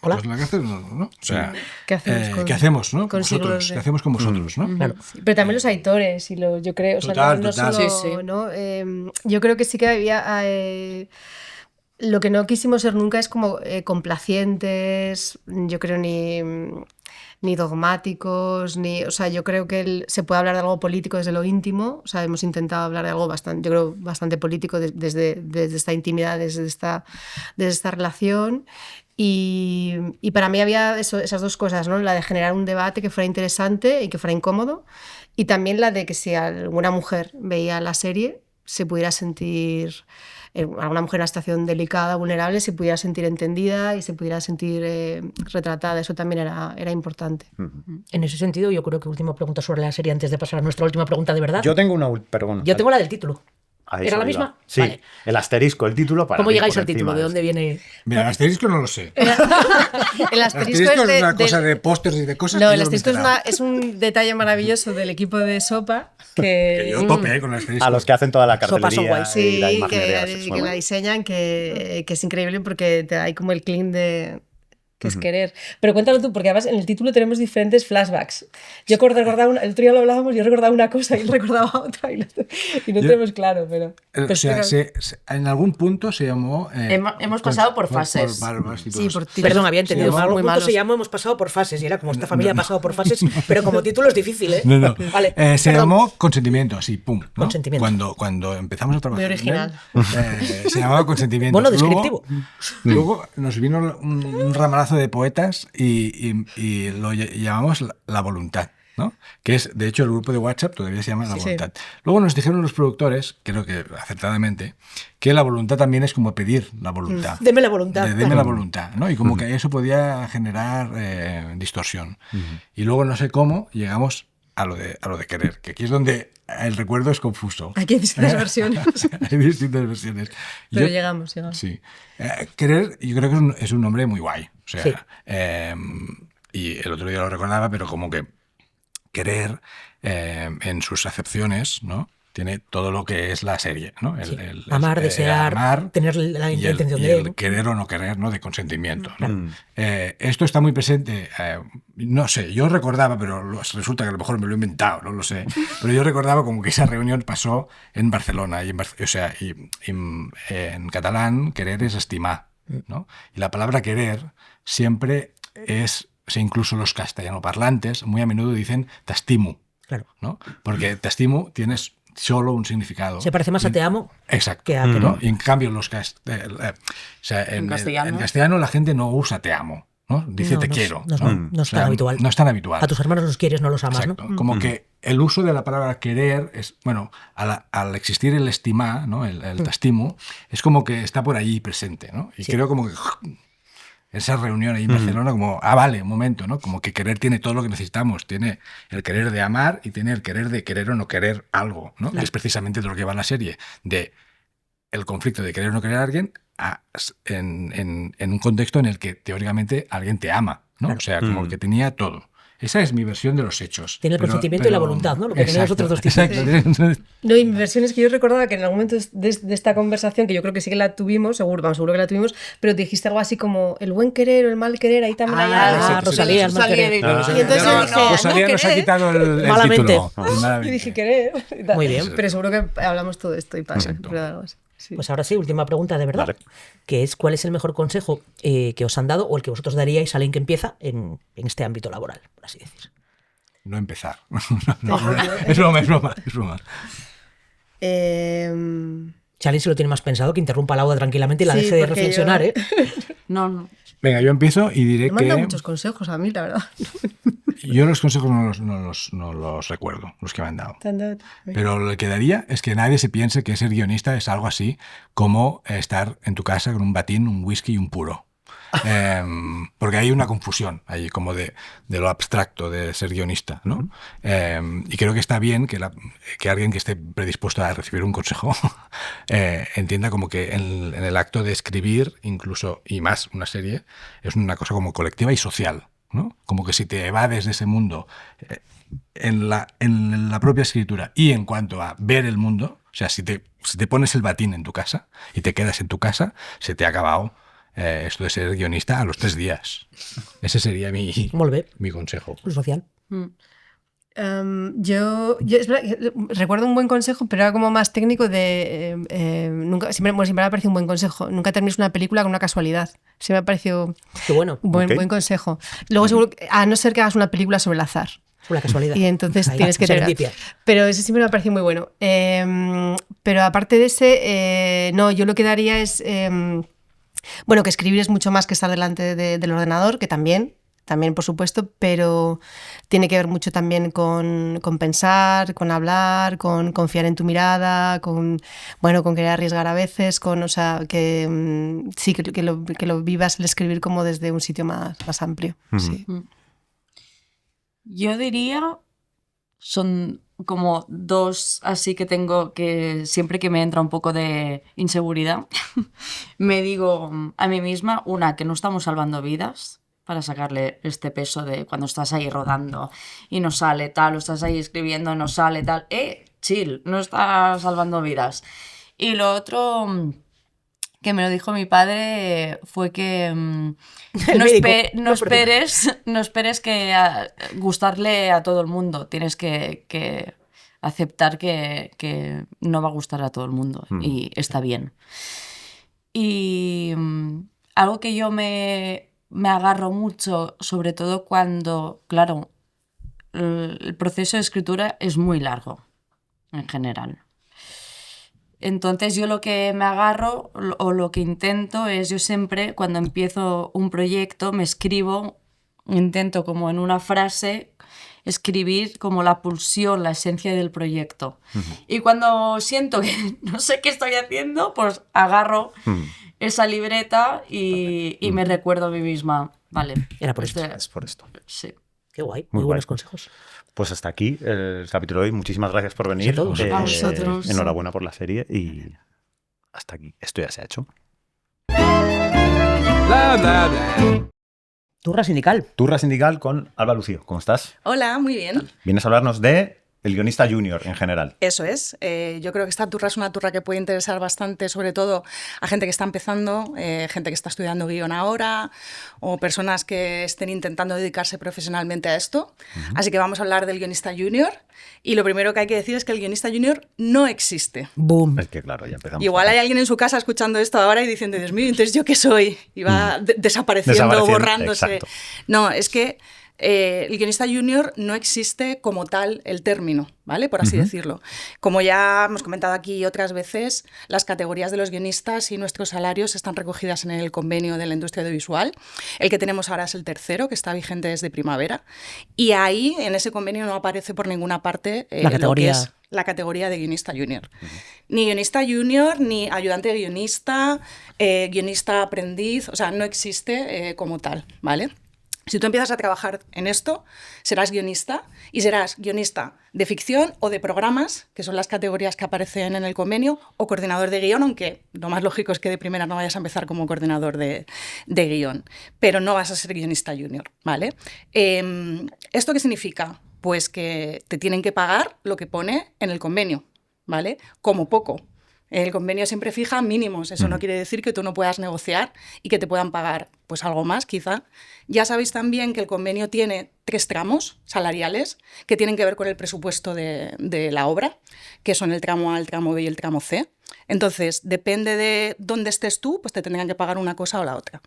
Hola. ¿estás en la cárcel? No. O sea, ¿Qué hacemos ¿qué hacemos, no? con Nosotros, siglos de- ¿qué hacemos con vosotros, no? Claro. Sí, pero también los aitores, y yo creo, o sea, Total, no total. solo, Sí, sí. ¿no? Yo creo que sí que había... lo que no quisimos ser nunca es como complacientes, yo creo, ni dogmáticos, o sea, yo creo que se puede hablar de algo político desde lo íntimo, o sea, hemos intentado hablar de algo bastante, yo creo, bastante político desde esta intimidad, desde esta relación. Y para mí había esas dos cosas, ¿no? La de generar un debate que fuera interesante y que fuera incómodo, y también la de que si alguna mujer veía la serie se pudiera sentir, alguna mujer en una situación delicada, vulnerable, se pudiera sentir entendida y se pudiera sentir retratada. Eso también era importante. En ese sentido, yo creo que última pregunta sobre la serie antes de pasar a nuestra última pregunta de verdad. Yo tengo una... Pero bueno, Yo tengo la del título. A ¿Era eso la iba. misma? Sí, Vale. el asterisco, el título para ¿Cómo mí, llegáis por al título? encima ¿De dónde viene? Mira, el asterisco no lo sé. El El asterisco asterisco es es una cosa de pósters y de cosas No, que el yo no me he asterisco enterado. es un detalle maravilloso del equipo de Sopa Que que... yo tope con el asterisco. A los que hacen toda la Sopas son cartelería guays. y la Sí, imaginería gráfica, es muy que la bueno. diseñan, que es increíble porque te da ahí como el clean de... que es Ujú. querer. Pero cuéntalo tú, porque además en el título tenemos diferentes flashbacks. Yo recordaba el otro día lo hablábamos, yo recordaba una cosa y él recordaba otra y no Yo- tenemos claro, pero... O sea, explica. en algún punto se llamó... Hemos pasado por fases. varios títulos. Sí, por títulos. Perdón, había entendido. Sí, En algún muy punto malos. se llamó Hemos pasado por fases y era como esta familia ha pasado por fases, pero como título es difícil, ¿eh? No, no. Vale. Se perdón. llamó Consentimiento, así, pum. ¿no? Consentimiento. Cuando empezamos a trabajar. Muy original. en él, se llamaba Consentimiento. Bueno, descriptivo. Luego nos vino un ramalazo de poetas y lo llamamos la voluntad, ¿no? Que es, de hecho, el grupo de WhatsApp todavía se llama La Sí, sí. Voluntad. Luego nos dijeron los productores, creo que acertadamente, que la voluntad también es como pedir la voluntad. Deme la voluntad. Deme la voluntad, ¿no? Y como que eso podía generar distorsión. Y luego no sé cómo llegamos a lo de querer, que aquí es donde el recuerdo es confuso. Aquí hay distintas versiones. Hay distintas versiones. Pero Yo- llegamos. Sí. Querer, yo creo que es un nombre muy guay. O sea, Sí. y el otro día lo recordaba, pero como que querer en sus acepciones, ¿no? Tiene todo lo que es la serie, ¿no? Sí. Amar, desear, tener la y intención y de, el ¿no? querer o no querer, ¿no? De consentimiento, ¿no? Esto está muy presente, no sé, yo recordaba, pero resulta que a lo mejor me lo he inventado, no lo sé, pero yo recordaba como que esa reunión pasó en Barcelona, o sea, en catalán querer es estimar, ¿no? Y la palabra querer siempre es, o sea, incluso los castellanoparlantes muy a menudo dicen t'estimo, Claro. ¿no? Porque t'estimo tienes solo un significado. Se parece más a te amo Exacto. que a querer. ¿no? Y en cambio, o sea, En castellano. en castellano la gente no usa te amo, ¿no? Dice No, te no es- quiero. no es- ¿no? no es tan habitual. No es tan habitual. A tus hermanos los quieres, no los amas, Exacto. ¿no? Como que el uso de la palabra querer es, bueno, al existir el estimar, ¿no? El t'estimo, es como que está por allí presente, ¿no? Y Sí. creo como que esa reunión ahí en Barcelona, como, vale, un momento, ¿no? Como que querer tiene todo lo que necesitamos. Tiene el querer de amar y tiene el querer de querer o no querer algo, ¿no? Que es precisamente de lo que va la serie, de el conflicto de querer o no querer a alguien en un contexto en el que teóricamente alguien te ama, ¿no? Claro. O sea, como que tenía todo. Esa es mi versión de los hechos. Tiene el consentimiento y la voluntad, ¿no? Lo que tenían los otros dos tipos. Exacto. No, y mi versión es que yo recordaba que en algún momento de esta conversación, que yo creo que sí que la tuvimos, seguro que la tuvimos, pero te dijiste algo así como el buen querer o el mal querer, ahí también hay algo. Ah, Rosalía, el mal querer. Y entonces yo dije, Rosalía no, nos ha querer. quitado el Malamente. título. Y Malamente. dije querer. y tal. Muy bien. Pero seguro que hablamos todo esto y pasa. Exacto. Pero algo así. Sí. Pues ahora sí, última pregunta de verdad, Vale. que es ¿cuál es el mejor consejo que os han dado o el que vosotros daríais a alguien que empieza en este ámbito laboral, por así decir? No empezar. No, es broma, es broma, es broma. Si alguien se lo tiene más pensado, que interrumpa la boda tranquilamente y la Sí, deje de porque reflexionar, yo- ¿eh? No. Venga, yo empiezo y diré Me han dado que muchos consejos a mí, la verdad. yo los consejos no los recuerdo, los que me han dado. Pero lo que daría es que nadie se piense que ser guionista es algo así como estar en tu casa con un batín, un whisky y un puro. Porque hay una confusión ahí como de lo abstracto de ser guionista, ¿no? Y creo que está bien que alguien que esté predispuesto a recibir un consejo entienda como que en el acto de escribir, incluso, y más una serie, es una cosa como colectiva y social, ¿no? Como que si te evades de ese mundo en la propia escritura y en cuanto a ver el mundo, o sea, si te pones el batín en tu casa y te quedas en tu casa, se te ha acabado esto de ser guionista a los 3 días. Ese sería Molt bé. mi consejo. Lo social. Yo es verdad que recuerdo un buen consejo, pero era como más técnico de siempre me ha parecido un buen consejo. Nunca termines una película con una casualidad. Sí me ha parecido Qué bueno, un buen, Ok. buen consejo. Luego seguro, a no ser que hagas una película sobre el azar. por la casualidad. Y entonces Ahí, tienes que tener. serendipia. Pero ese siempre me ha parecido muy bueno. Pero aparte de ese, no, yo lo que daría es. Bueno, que escribir es mucho más que estar delante del ordenador, que también, por supuesto, pero tiene que ver mucho también con pensar, con hablar, con confiar en tu mirada, con querer arriesgar a veces, o sea, que sí, que lo vivas el escribir como desde un sitio más amplio. Sí. Yo diría, son como dos así que tengo que siempre que me entra un poco de inseguridad, me digo a mí misma, una, que no estamos salvando vidas para sacarle este peso de cuando estás ahí rodando y no sale tal, o estás ahí escribiendo y no sale tal, chill, no estás salvando vidas. Y lo otro que me lo dijo mi padre fue que no esperes que gustarle a todo el mundo, tienes que aceptar que no va a gustar a todo el mundo y está bien. Y algo que yo me agarro mucho, sobre todo cuando, claro, el proceso de escritura es muy largo en general. Entonces yo lo que me agarro o lo que intento es, yo siempre cuando empiezo un proyecto me escribo, intento como en una frase escribir como la pulsión, la esencia del proyecto. Y cuando siento que no sé qué estoy haciendo, pues agarro esa libreta y me recuerdo a mí misma. Vale. Era por esto. Es por esto. Sí. Qué guay, Muy muy buenos guay. consejos. Pues hasta aquí el capítulo de hoy. Muchísimas gracias por venir. A todos. A vosotros. Enhorabuena por la serie y hasta aquí. Esto ya se ha hecho. Turra sindical. Turra sindical con Alba Lucio. ¿Cómo estás? Hola, muy bien. Vienes a hablarnos de el guionista junior en general. Eso es. Yo creo que esta turra es una turra que puede interesar bastante, sobre todo a gente que está empezando, gente que está estudiando guión ahora o personas que estén intentando dedicarse profesionalmente a esto. Así que vamos a hablar del guionista junior. Y lo primero que hay que decir es que el guionista junior no existe. Boom. Es que claro, ya empezamos. Igual hay alguien en su casa escuchando esto ahora y diciendo, Dios mío, entonces ¿yo qué soy? Y va desapareciendo, borrándose. Exacto. No, es que el guionista junior no existe como tal el término, ¿vale? Por así decirlo. Como ya hemos comentado aquí otras veces, las categorías de los guionistas y nuestros salarios están recogidas en el convenio de la industria audiovisual. El que tenemos ahora es el tercero, que está vigente desde primavera. Y ahí, en ese convenio, no aparece por ninguna parte La categoría. lo que es la categoría de guionista junior. Ni guionista junior, ni ayudante de guionista, guionista aprendiz, o sea, no existe como tal, ¿vale? Si tú empiezas a trabajar en esto, serás guionista y serás guionista de ficción o de programas, que son las categorías que aparecen en el convenio, o coordinador de guión, aunque lo más lógico es que de primera no vayas a empezar como coordinador de guión, pero no vas a ser guionista junior, ¿vale? ¿Esto qué significa? Pues que te tienen que pagar lo que pone en el convenio, ¿vale? Como poco. El convenio siempre fija mínimos, eso no quiere decir que tú no puedas negociar y que te puedan pagar pues algo más quizá. Ya sabéis también que el convenio tiene 3 tramos salariales que tienen que ver con el presupuesto de la obra, que son el tramo A, el tramo B y el tramo C. Entonces, depende de dónde estés tú, pues te tendrán que pagar una cosa o la otra.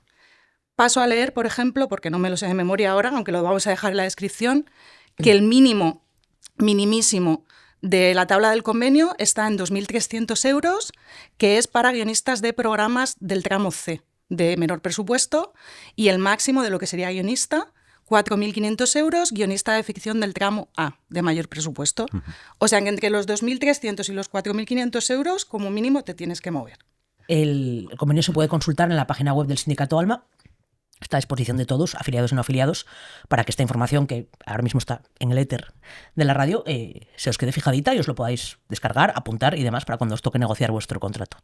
Paso a leer, por ejemplo, porque no me lo sé de memoria ahora, aunque lo vamos a dejar en la descripción, que el minimísimo de la tabla del convenio está en 2.300 euros, que es para guionistas de programas del tramo C, de menor presupuesto, y el máximo de lo que sería guionista, 4.500 euros, guionista de ficción del tramo A, de mayor presupuesto. O sea que entre los 2.300 y los 4.500 euros, como mínimo, te tienes que mover. El convenio se puede consultar en la página web del Sindicato Alma. Está a disposición de todos, afiliados y no afiliados, para que esta información, que ahora mismo está en el éter de la radio, se os quede fijadita y os lo podáis descargar, apuntar y demás para cuando os toque negociar vuestro contrato.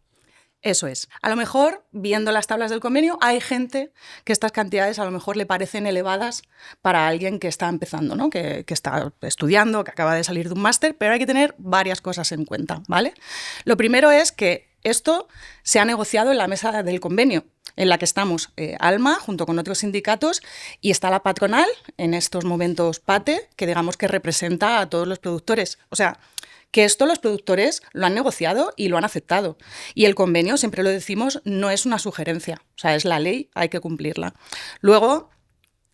Eso es. A lo mejor, viendo las tablas del convenio, hay gente que estas cantidades a lo mejor le parecen elevadas para alguien que está empezando, ¿no? Que está estudiando, que acaba de salir de un máster, pero hay que tener varias cosas en cuenta, ¿vale? Lo primero es que esto se ha negociado en la mesa del convenio, en la que estamos Alma, junto con otros sindicatos, y está la patronal, en estos momentos PATE, que digamos que representa a todos los productores. O sea, que esto los productores lo han negociado y lo han aceptado. Y el convenio, siempre lo decimos, no es una sugerencia. O sea, es la ley, hay que cumplirla. Luego,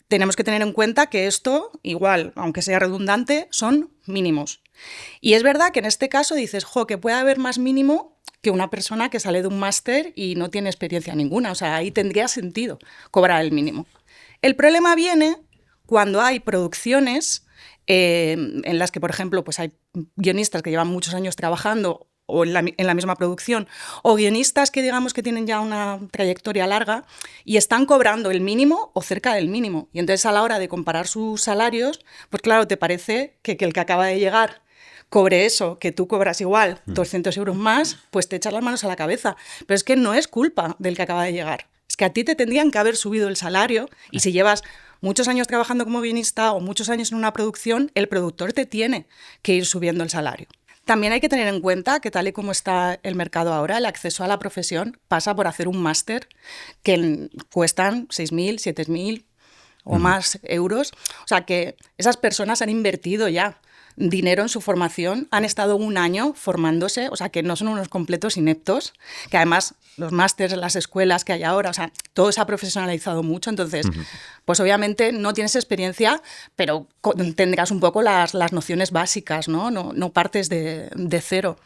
tenemos que tener en cuenta que esto, igual, aunque sea redundante, son mínimos. Y es verdad que en este caso dices, que puede haber más mínimo que una persona que sale de un máster y no tiene experiencia ninguna. O sea, ahí tendría sentido cobrar el mínimo. El problema viene cuando hay producciones en las que, por ejemplo, pues hay guionistas que llevan muchos años trabajando o en la misma producción, o guionistas que digamos que tienen ya una trayectoria larga y están cobrando el mínimo o cerca del mínimo. Y entonces a la hora de comparar sus salarios, pues claro, te parece que el que acaba de llegar cobre eso, que tú cobras igual 200 euros más, pues te echas las manos a la cabeza. Pero es que no es culpa del que acaba de llegar. Es que a ti te tendrían que haber subido el salario y si llevas muchos años trabajando como guionista o muchos años en una producción, el productor te tiene que ir subiendo el salario. También hay que tener en cuenta que tal y como está el mercado ahora, el acceso a la profesión pasa por hacer un máster que cuestan 6.000, 7.000 o más euros. O sea que esas personas han invertido ya dinero en su formación, han estado un año formándose, o sea que no son unos completos ineptos, que además los másters en las escuelas que hay ahora, o sea, todo se ha profesionalizado mucho, entonces, pues obviamente no tienes experiencia, pero tendrás un poco las nociones básicas, ¿no? No partes de cero.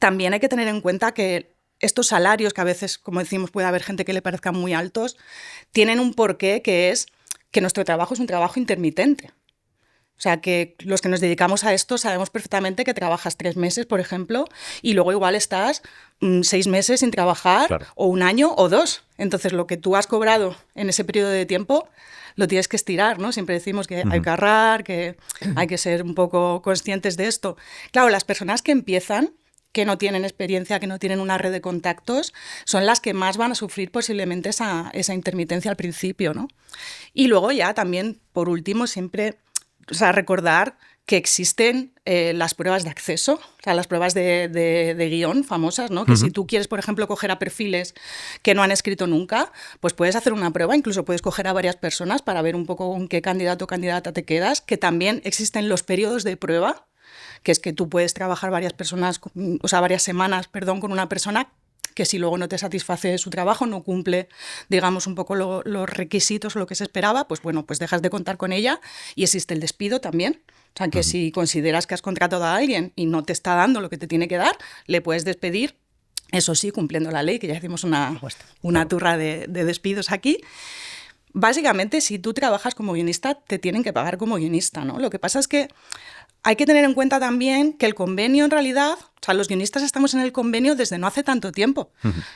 También hay que tener en cuenta que estos salarios, que a veces, como decimos, puede haber gente que le parezcan muy altos, tienen un porqué que es que nuestro trabajo es un trabajo intermitente. O sea, que los que nos dedicamos a esto sabemos perfectamente que trabajas 3 meses, por ejemplo, y luego igual estás 6 meses sin trabajar, claro, o 1 año o 2. Entonces, lo que tú has cobrado en ese periodo de tiempo lo tienes que estirar, ¿no? Siempre decimos que hay que ahorrar, que hay que ser un poco conscientes de esto. Claro, las personas que empiezan, que no tienen experiencia, que no tienen una red de contactos, son las que más van a sufrir posiblemente esa intermitencia al principio, ¿no? Y luego ya también, por último, siempre... O sea, recordar que existen las pruebas de acceso, o sea, las pruebas de guión famosas, ¿no? Que si tú quieres, por ejemplo, coger a perfiles que no han escrito nunca, pues puedes hacer una prueba, incluso puedes coger a varias personas para ver un poco con qué candidato o candidata te quedas, que también existen los periodos de prueba, que es que tú puedes trabajar varias semanas, con una persona que si luego no te satisface su trabajo, no cumple, digamos, un poco los requisitos o lo que se esperaba, pues bueno, pues dejas de contar con ella y existe el despido también. O sea, que si consideras que has contratado a alguien y no te está dando lo que te tiene que dar, le puedes despedir, eso sí, cumpliendo la ley, que ya hicimos una turra de despidos aquí. Básicamente, si tú trabajas como guionista, te tienen que pagar como guionista, ¿no? Lo que pasa es que hay que tener en cuenta también que el convenio, en realidad, o sea, los guionistas estamos en el convenio desde no hace tanto tiempo.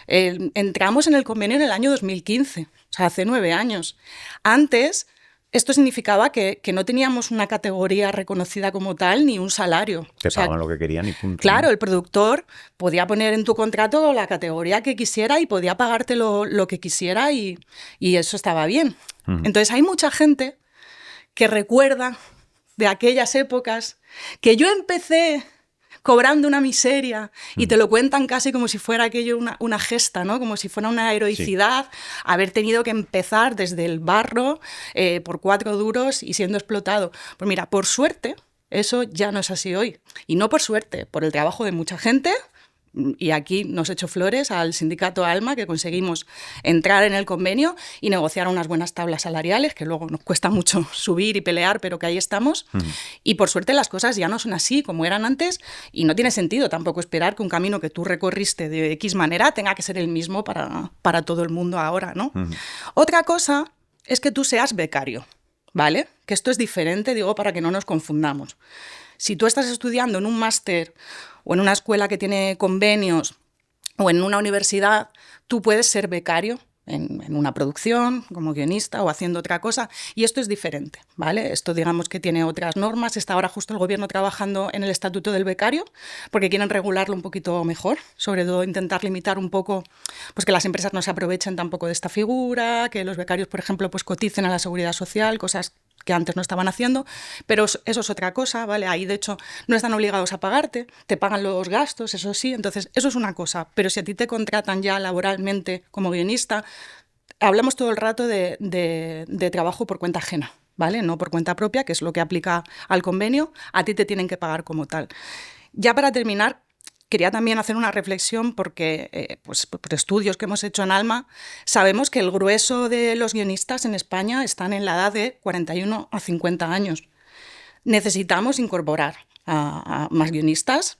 Entramos en el convenio en el año 2015, o sea, hace 9 años. Antes, esto significaba que no teníamos una categoría reconocida como tal ni un salario. Te pagaban lo que querían y punto. Claro, el productor podía poner en tu contrato la categoría que quisiera y podía pagarte lo que quisiera y eso estaba bien. Entonces, hay mucha gente que recuerda de aquellas épocas, que yo empecé cobrando una miseria y te lo cuentan casi como si fuera aquello una gesta, ¿no? Como si fuera una heroicidad, haber tenido que empezar desde el barro por 4 duros y siendo explotado. Pues mira, por suerte, eso ya no es así hoy. Y no por suerte, por el trabajo de mucha gente. Y aquí nos echo flores al sindicato ALMA, que conseguimos entrar en el convenio y negociar unas buenas tablas salariales, que luego nos cuesta mucho subir y pelear, pero que ahí estamos. Y por suerte las cosas ya no son así como eran antes y no tiene sentido tampoco esperar que un camino que tú recorriste de X manera tenga que ser el mismo para todo el mundo ahora, ¿no? Otra cosa es que tú seas becario, ¿vale? Que esto es diferente, digo, para que no nos confundamos. Si tú estás estudiando en un máster o en una escuela que tiene convenios o en una universidad, tú puedes ser becario en una producción, como guionista o haciendo otra cosa, y esto es diferente, ¿vale? Esto digamos que tiene otras normas. Está ahora justo el gobierno trabajando en el estatuto del becario, porque quieren regularlo un poquito mejor, sobre todo intentar limitar un poco, pues que las empresas no se aprovechen tampoco de esta figura, que los becarios, por ejemplo, pues coticen a la seguridad social, cosas que antes no estaban haciendo, pero eso es otra cosa, ¿vale? Ahí, de hecho, no están obligados a pagarte, te pagan los gastos, eso sí, entonces eso es una cosa, pero si a ti te contratan ya laboralmente como guionista, hablamos todo el rato de trabajo por cuenta ajena, ¿vale? No por cuenta propia, que es lo que aplica al convenio, a ti te tienen que pagar como tal. Ya para terminar, quería también hacer una reflexión porque, pues, por estudios que hemos hecho en ALMA, sabemos que el grueso de los guionistas en España están en la edad de 41 a 50 años. Necesitamos incorporar a más guionistas,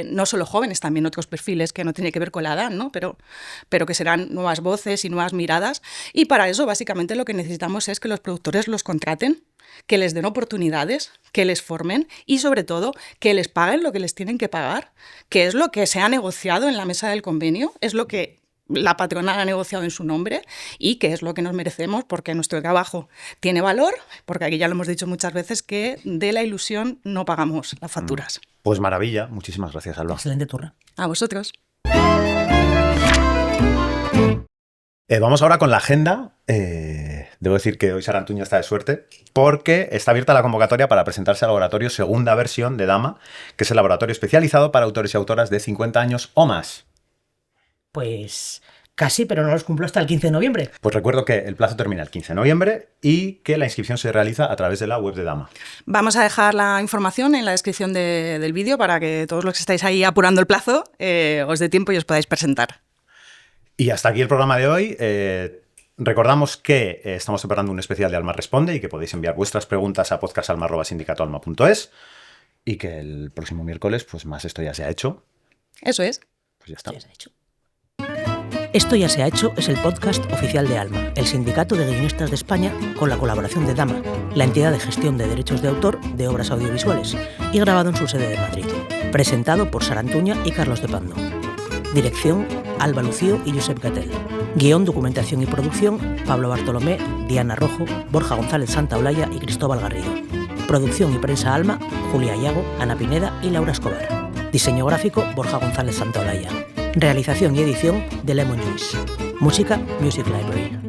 no solo jóvenes, también otros perfiles que no tienen que ver con la edad, ¿no? pero que serán nuevas voces y nuevas miradas. Y para eso, básicamente, lo que necesitamos es que los productores los contraten, que les den oportunidades, que les formen y, sobre todo, que les paguen lo que les tienen que pagar, que es lo que se ha negociado en la mesa del convenio, es lo que la patronal ha negociado en su nombre y que es lo que nos merecemos porque nuestro trabajo tiene valor, porque aquí ya lo hemos dicho muchas veces que de la ilusión no pagamos las facturas. Pues maravilla, muchísimas gracias, Alba. Excelente turra. A vosotros. Vamos ahora con la agenda. Debo decir que hoy Sara Antuña está de suerte porque está abierta la convocatoria para presentarse al laboratorio segunda versión de Dama, que es el laboratorio especializado para autores y autoras de 50 años o más. Pues casi, pero no los cumplo hasta el 15 de noviembre. Pues recuerdo que el plazo termina el 15 de noviembre y que la inscripción se realiza a través de la web de Dama. Vamos a dejar la información en la descripción del vídeo para que todos los que estáis ahí apurando el plazo os dé tiempo y os podáis presentar. Y hasta aquí el programa de hoy. Recordamos que estamos preparando un especial de Alma Responde y que podéis enviar vuestras preguntas a podcastalma@sindicatoalma.es y que el próximo miércoles, pues más esto ya se ha hecho. Eso es. Pues ya está. Ya se ha hecho. Esto ya se ha hecho es el podcast oficial de Alma, el sindicato de guionistas de España, con la colaboración de Dama, la entidad de gestión de derechos de autor de obras audiovisuales, y grabado en su sede de Madrid. Presentado por Sara Antuña y Carlos de Pando. Dirección, Alba Lucío y Josep Gatell. Guión, documentación y producción, Pablo Bartolomé, Diana Rojo, Borja González Santaolalla y Cristóbal Garrido. Producción y prensa Alma, Julia Iago, Ana Pineda y Laura Escobar. Diseño gráfico, Borja González Santaolalla. Realización y edición de Lemon Juice. Música, Music Library.